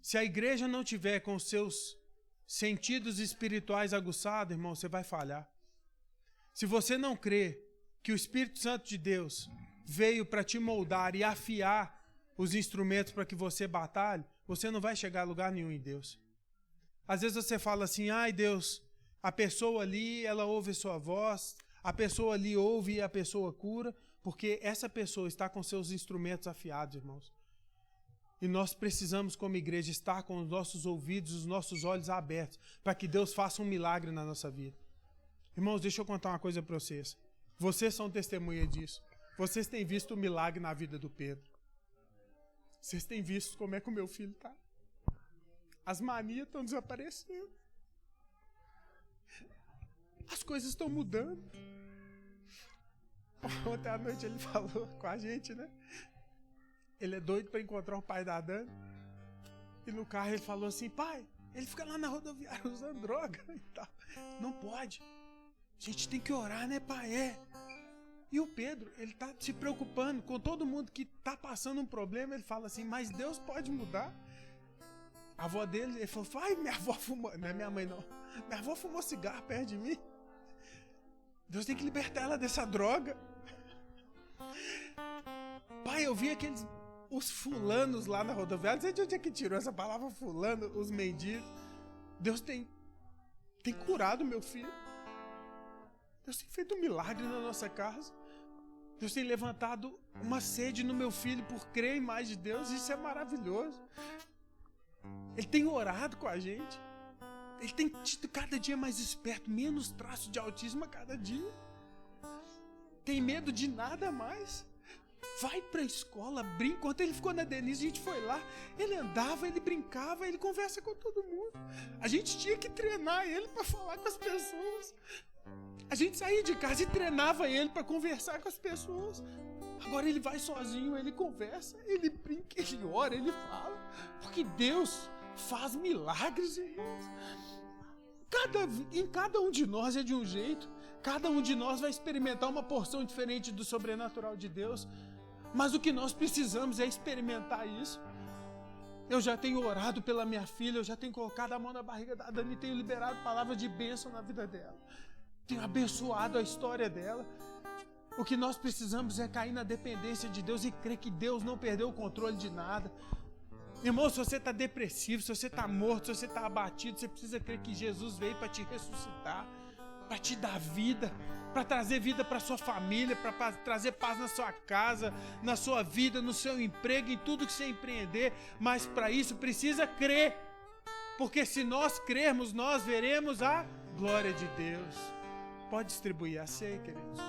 B: Se a igreja não tiver com os seus sentidos espirituais aguçados, irmão, você vai falhar. Se você não crê que o Espírito Santo de Deus veio para te moldar e afiar os instrumentos para que você batalhe, você não vai chegar a lugar nenhum em Deus. Às vezes você fala assim, ai Deus, a pessoa ali, ela ouve a sua voz, a pessoa ali ouve e a pessoa cura, porque essa pessoa está com seus instrumentos afiados, irmãos. E nós precisamos, como igreja, estar com os nossos ouvidos, os nossos olhos abertos, para que Deus faça um milagre na nossa vida. Irmãos, deixa eu contar uma coisa para vocês. Vocês são testemunha disso. Vocês têm visto o milagre na vida do Pedro. Vocês têm visto como é que o meu filho está. As manias estão desaparecendo. As coisas estão mudando. Ontem à noite ele falou com a gente, né? Ele é doido para encontrar o pai da Dani. E no carro ele falou assim, pai, ele fica lá na rodoviária usando droga e tal. Não pode. A gente tem que orar, né, pai? E o Pedro, ele tá se preocupando com todo mundo que tá passando um problema. Ele fala assim, mas Deus pode mudar. A avó dele, ele falou, pai, minha avó fumou. Não é minha mãe, não. Minha avó fumou cigarro perto de mim. Deus tem que libertar ela dessa droga. Pai, eu vi os fulanos lá na rodoviária. Não sei de onde é que tirou essa palavra fulano, os mendigos. Deus tem curado meu filho. Deus tem feito um milagre na nossa casa. Deus tem levantado uma sede no meu filho por crer em mais de Deus. Isso é maravilhoso. Ele tem orado com a gente. Ele tem tido cada dia mais esperto, menos traço de autismo a cada dia. Tem medo de nada mais. Vai pra escola, brinca. Quando ele ficou na Denise, a gente foi lá. Ele andava, ele brincava, ele conversa com todo mundo. A gente tinha que treinar ele para falar com as pessoas. A gente saía de casa e treinava ele para conversar com as pessoas. Agora ele vai sozinho, ele conversa, ele brinca, ele ora, ele fala. Porque Deus faz milagres, irmãos. Em cada um de nós é de um jeito. Cada um de nós vai experimentar uma porção diferente do sobrenatural de Deus. Mas o que nós precisamos é experimentar isso. Eu já tenho orado pela minha filha, eu já tenho colocado a mão na barriga da Dani e tenho liberado palavras de bênção na vida dela. Tenho abençoado a história dela. O que nós precisamos é cair na dependência de Deus e crer que Deus não perdeu o controle de nada. Irmão, se você está depressivo, se você está morto, se você está abatido, você precisa crer que Jesus veio para te ressuscitar, para te dar vida, para trazer vida para sua família, para trazer paz na sua casa, na sua vida, no seu emprego, em tudo que você empreender. Mas para isso precisa crer, porque se nós crermos, nós veremos a glória de Deus. Pode distribuir a ceia, queridos.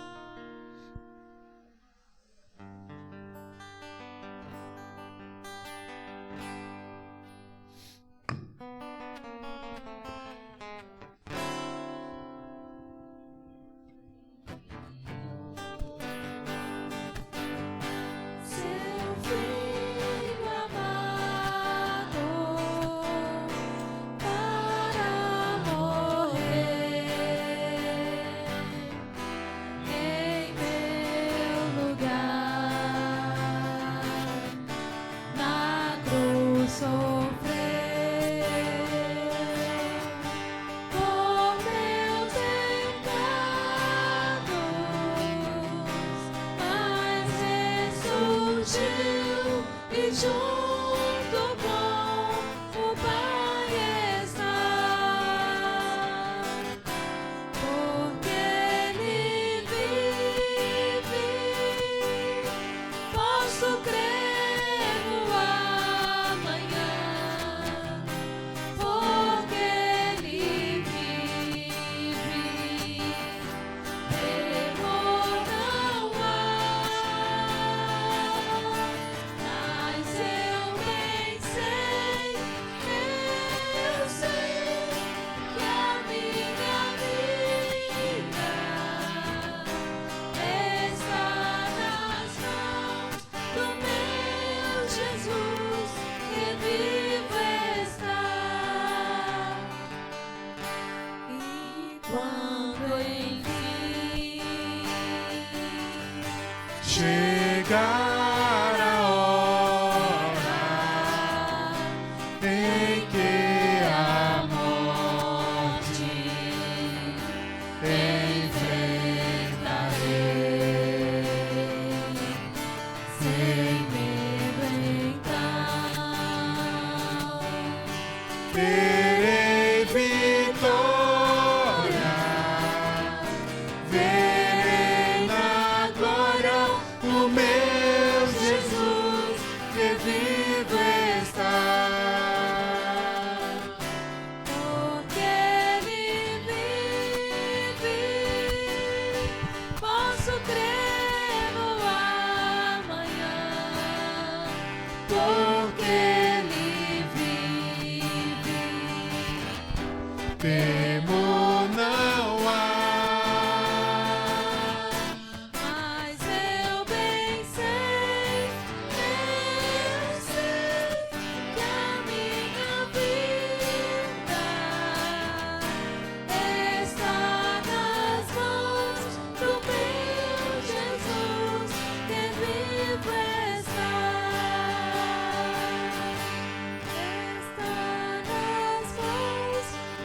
B: Chegar a hora em que a morte enfrentarei sem medo, então terei vitória, verei na glória o meu Jesus que vivo está, porque Ele vive, posso crer no amanhã, porque Ele vive, temor não há.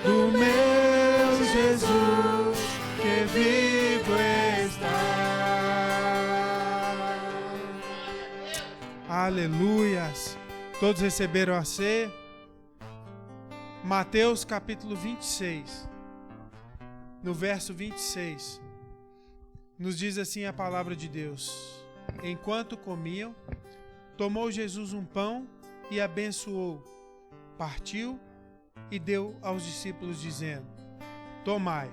B: Do meu Jesus que vivo está. Aleluias. Todos receberam a ceia? Mateus capítulo 26, no verso 26, nos diz assim a palavra de Deus: enquanto comiam, tomou Jesus um pão e abençoou, partiu e deu aos discípulos, dizendo: tomai,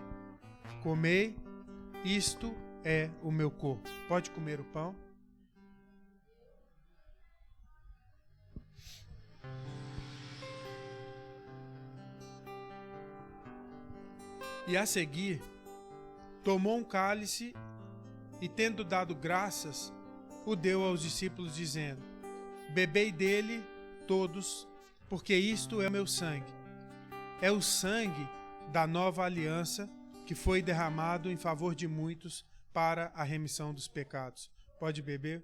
B: comei, isto é o meu corpo. Pode comer o pão. E a seguir, tomou um cálice e, tendo dado graças, o deu aos discípulos, dizendo: bebei dele todos, porque isto é o meu sangue. É o sangue da nova aliança, que foi derramado em favor de muitos para a remissão dos pecados. Pode beber.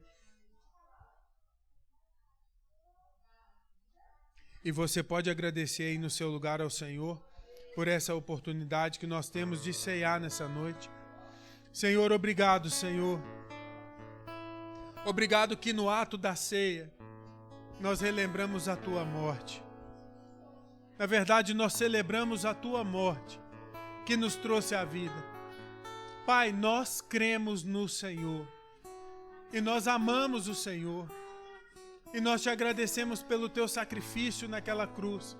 B: E você pode agradecer aí no seu lugar ao Senhor por essa oportunidade que nós temos de ceiar nessa noite. Senhor, obrigado, Senhor. Obrigado que no ato da ceia nós relembramos a Tua morte. Na verdade, nós celebramos a Tua morte, que nos trouxe a vida. Pai, nós cremos no Senhor e nós amamos o Senhor. E nós te agradecemos pelo teu sacrifício naquela cruz,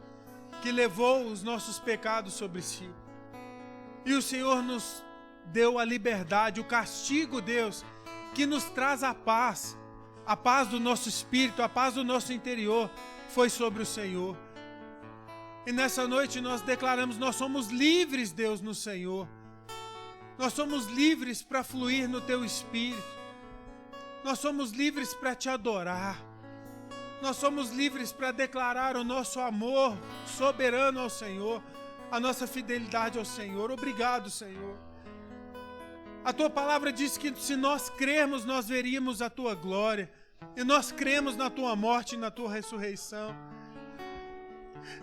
B: que levou os nossos pecados sobre si. E o Senhor nos deu a liberdade, o castigo, Deus, que nos traz a paz do nosso espírito, a paz do nosso interior, foi sobre o Senhor. E nessa noite nós declaramos, nós somos livres, Deus, no Senhor. Nós somos livres para fluir no teu espírito. Nós somos livres para te adorar. Nós somos livres para declarar o nosso amor soberano ao Senhor, a nossa fidelidade ao Senhor. Obrigado, Senhor. A Tua palavra diz que se nós crermos, nós veríamos a Tua glória. E nós cremos na Tua morte e na Tua ressurreição.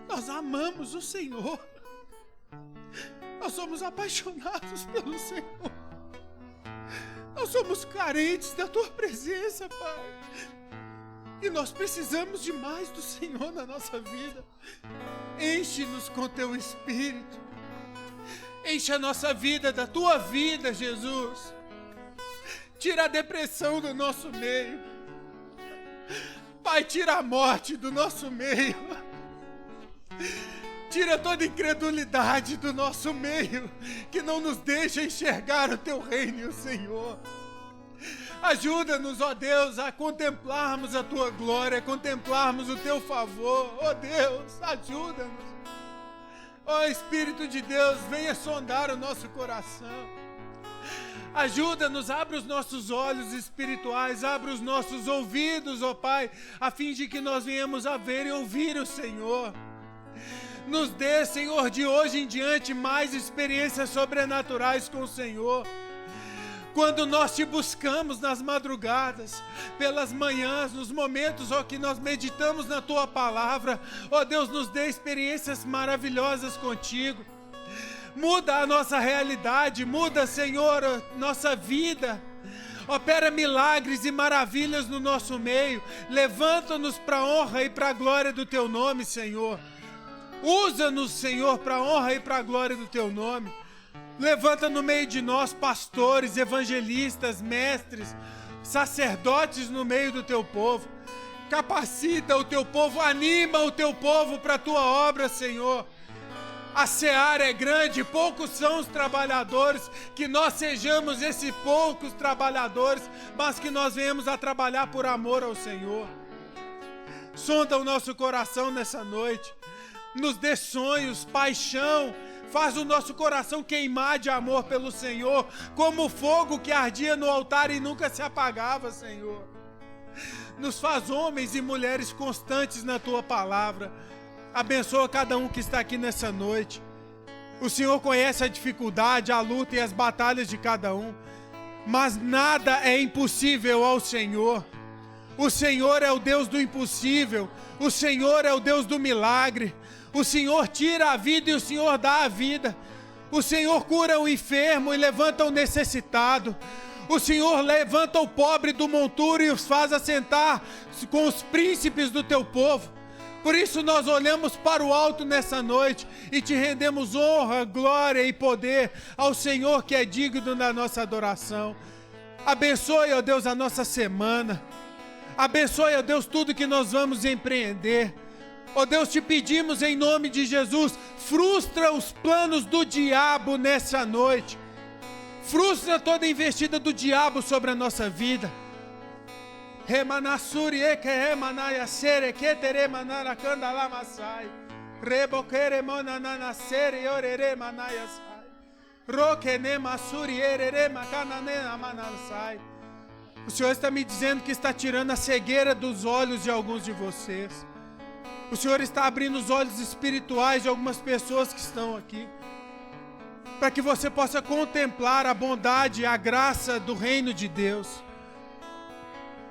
B: Nós amamos o Senhor. Nós somos apaixonados pelo Senhor. Nós somos carentes da Tua presença, Pai. E nós precisamos de mais do Senhor na nossa vida. Enche-nos com Teu Espírito. Enche a nossa vida da Tua vida, Jesus. Tira a depressão do nosso meio. Pai, tira a morte do nosso meio. Tira toda incredulidade do nosso meio, que não nos deixa enxergar o Teu reino e o Senhor. Ajuda-nos, ó Deus, a contemplarmos a Tua glória, a contemplarmos o Teu favor. Ó Deus, ajuda-nos. Ó Espírito de Deus, venha sondar o nosso coração. Ajuda-nos, abre os nossos olhos espirituais, abre os nossos ouvidos, ó Pai, a fim de que nós venhamos a ver e ouvir o Senhor. Nos dê, Senhor, de hoje em diante mais experiências sobrenaturais com o Senhor. Quando nós te buscamos nas madrugadas, pelas manhãs, nos momentos que nós meditamos na Tua palavra, ó Deus, nos dê experiências maravilhosas contigo. Muda a nossa realidade, muda, Senhor, a nossa vida. Opera milagres e maravilhas no nosso meio. Levanta-nos para a honra e para a glória do Teu nome, Senhor. Usa-nos, Senhor, para a honra e para a glória do Teu nome. Levanta no meio de nós pastores, evangelistas, mestres, sacerdotes no meio do Teu povo. Capacita o Teu povo, anima o Teu povo para a Tua obra, Senhor. A seara é grande, poucos são os trabalhadores, que nós sejamos esses poucos trabalhadores, mas que nós venhamos a trabalhar por amor ao Senhor. Sonda o nosso coração nessa noite, nos dê sonhos, paixão, faz o nosso coração queimar de amor pelo Senhor, como o fogo que ardia no altar e nunca se apagava, Senhor. Nos faz homens e mulheres constantes na Tua palavra. Abençoa cada um que está aqui nessa noite. O Senhor conhece a dificuldade, a luta e as batalhas de cada um, mas nada é impossível ao Senhor. O Senhor é o Deus do impossível, o Senhor é o Deus do milagre. O Senhor tira a vida e o Senhor dá a vida. O Senhor cura o enfermo e levanta o necessitado. O Senhor levanta o pobre do monturo e os faz assentar com os príncipes do Teu povo. Por isso nós olhamos para o alto nessa noite e te rendemos honra, glória e poder ao Senhor que é digno da nossa adoração. Abençoe, ó Deus, a nossa semana. Abençoe, ó Deus, tudo que nós vamos empreender. Ó Deus, te pedimos em nome de Jesus, frustra os planos do diabo nessa noite. Frustra toda a investida do diabo sobre a nossa vida. Remanassuri eke remanaya sere que tere manara candala masai. Rebokere monanana sere orere manaya sai. Rokene masuri erere makanane manasai. O Senhor está me dizendo que está tirando a cegueira dos olhos de alguns de vocês. O Senhor está abrindo os olhos espirituais de algumas pessoas que estão aqui, para que você possa contemplar a bondade e a graça do reino de Deus.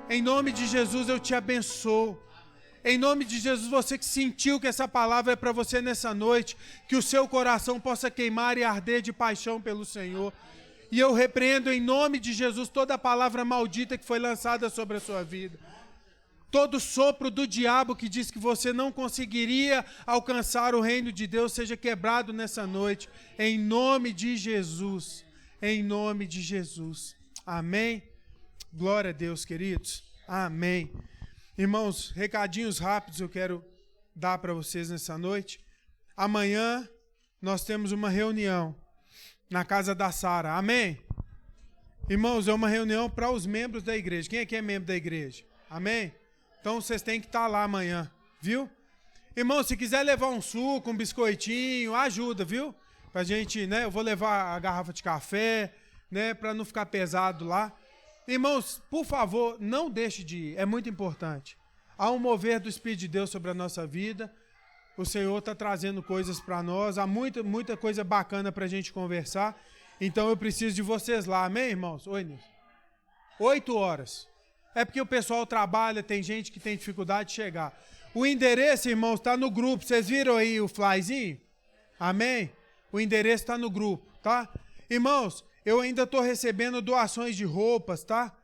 B: Em nome de Jesus eu te abençoo. Em nome de Jesus, você que sentiu que essa palavra é para você nessa noite, que o seu coração possa queimar e arder de paixão pelo Senhor. E eu repreendo em nome de Jesus toda a palavra maldita que foi lançada sobre a sua vida. Todo sopro do diabo que diz que você não conseguiria alcançar o reino de Deus seja quebrado nessa noite. Em nome de Jesus. Em nome de Jesus. Amém. Glória a Deus, queridos. Amém. Irmãos, recadinhos rápidos eu quero dar para vocês nessa noite. Amanhã nós temos uma reunião na casa da Sara. Amém? Irmãos, é uma reunião para os membros da igreja. Quem aqui é membro da igreja? Amém? Então vocês têm que estar lá amanhã, viu? Irmão, se quiser levar um suco, um biscoitinho, ajuda, viu? Pra gente, né? Eu vou levar a garrafa de café, né? Para não ficar pesado lá. Irmãos, por favor, não deixe de ir. É muito importante. Há um mover do Espírito de Deus sobre a nossa vida. O Senhor está trazendo coisas para nós. Há muita coisa bacana para a gente conversar. Então eu preciso de vocês lá. Amém, irmãos? Oi, Nilson. 8 horas. É porque o pessoal trabalha, tem gente que tem dificuldade de chegar. O endereço, irmãos, está no grupo. Vocês viram aí o flyzinho? Amém? O endereço está no grupo, tá? Irmãos, eu ainda estou recebendo doações de roupas, tá?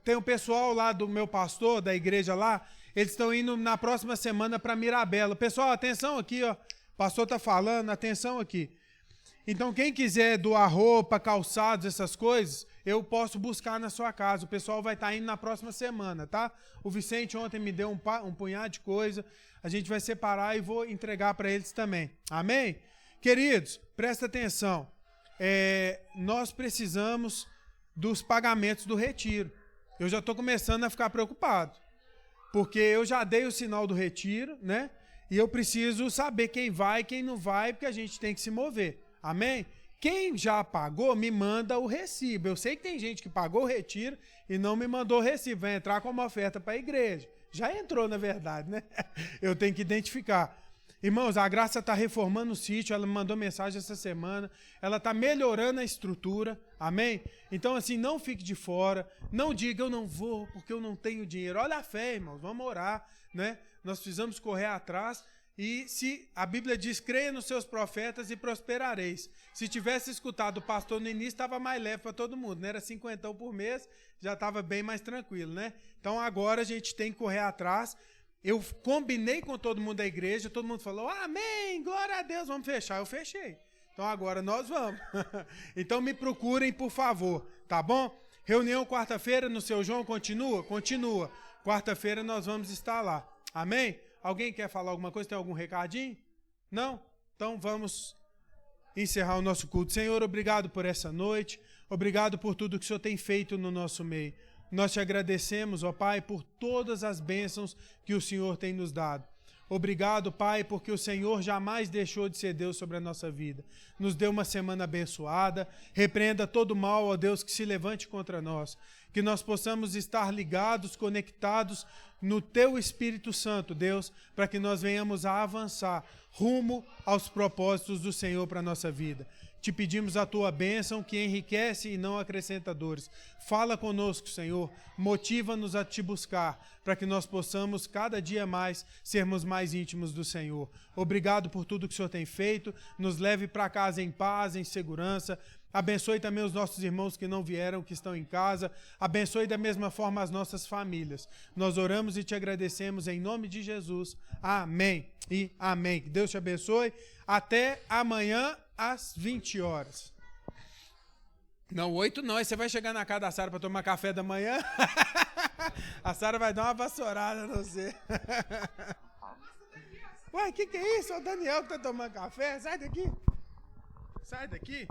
B: Tem um pessoal lá do meu pastor, da igreja lá, eles estão indo na próxima semana para Mirabela. Pessoal, atenção aqui, ó. O pastor está falando, atenção aqui. Então, quem quiser doar roupa, calçados, essas coisas, eu posso buscar na sua casa. O pessoal vai estar indo na próxima semana, tá? O Vicente ontem me deu um punhado de coisa. A gente vai separar e vou entregar para eles também. Amém? Queridos, presta atenção. Nós precisamos dos pagamentos do retiro. Eu já estou começando a ficar preocupado. Porque eu já dei o sinal do retiro, né? E eu preciso saber quem vai e quem não vai, porque a gente tem que se mover. Amém? Quem já pagou, me manda o recibo. Eu sei que tem gente que pagou o retiro e não me mandou o recibo. Vai entrar como oferta para a igreja. Já entrou, na verdade, né? Eu tenho que identificar. Irmãos, a Graça está reformando o sítio. Ela me mandou mensagem essa semana. Ela está melhorando a estrutura. Amém? Então, assim, não fique de fora. Não diga, eu não vou porque eu não tenho dinheiro. Olha a fé, irmãos. Vamos orar, né? Nós precisamos correr atrás. E se a Bíblia diz, creia nos seus profetas e prosperareis. Se tivesse escutado o pastor no início, estava mais leve para todo mundo, né? Era 50 por mês, já estava bem mais tranquilo, né? Então agora a gente tem que correr atrás. Eu combinei com todo mundo da igreja, todo mundo falou, amém, glória a Deus, vamos fechar. Eu fechei. Então agora nós vamos. Então me procurem, por favor, tá bom? Reunião quarta-feira no Seu João, continua? Continua. Quarta-feira nós vamos estar lá. Amém? Alguém quer falar alguma coisa? Tem algum recadinho? Não? Então vamos encerrar o nosso culto. Senhor, obrigado por essa noite. Obrigado por tudo que o Senhor tem feito no nosso meio. Nós te agradecemos, ó Pai, por todas as bênçãos que o Senhor tem nos dado. Obrigado, Pai, porque o Senhor jamais deixou de ser Deus sobre a nossa vida. Nos deu uma semana abençoada. Repreenda todo mal, ó Deus, que se levante contra nós. Que nós possamos estar ligados, conectados no Teu Espírito Santo, Deus, para que nós venhamos a avançar rumo aos propósitos do Senhor para a nossa vida. Te pedimos a Tua bênção que enriquece e não acrescenta dores. Fala conosco, Senhor. Motiva-nos a Te buscar, para que nós possamos cada dia mais sermos mais íntimos do Senhor. Obrigado por tudo que o Senhor tem feito. Nos leve para casa em paz, em segurança. Abençoe também os nossos irmãos que não vieram, que estão em casa. Abençoe da mesma forma as nossas famílias. Nós oramos e te agradecemos em nome de Jesus. Amém e amém. Que Deus te abençoe. Até amanhã às 20 horas. Não, 8 não. Aí você vai chegar na casa da Sara para tomar café da manhã. A Sara vai dar uma vassourada no você. Ué, o que é isso? É o Daniel que tá tomando café. Sai daqui. Sai daqui.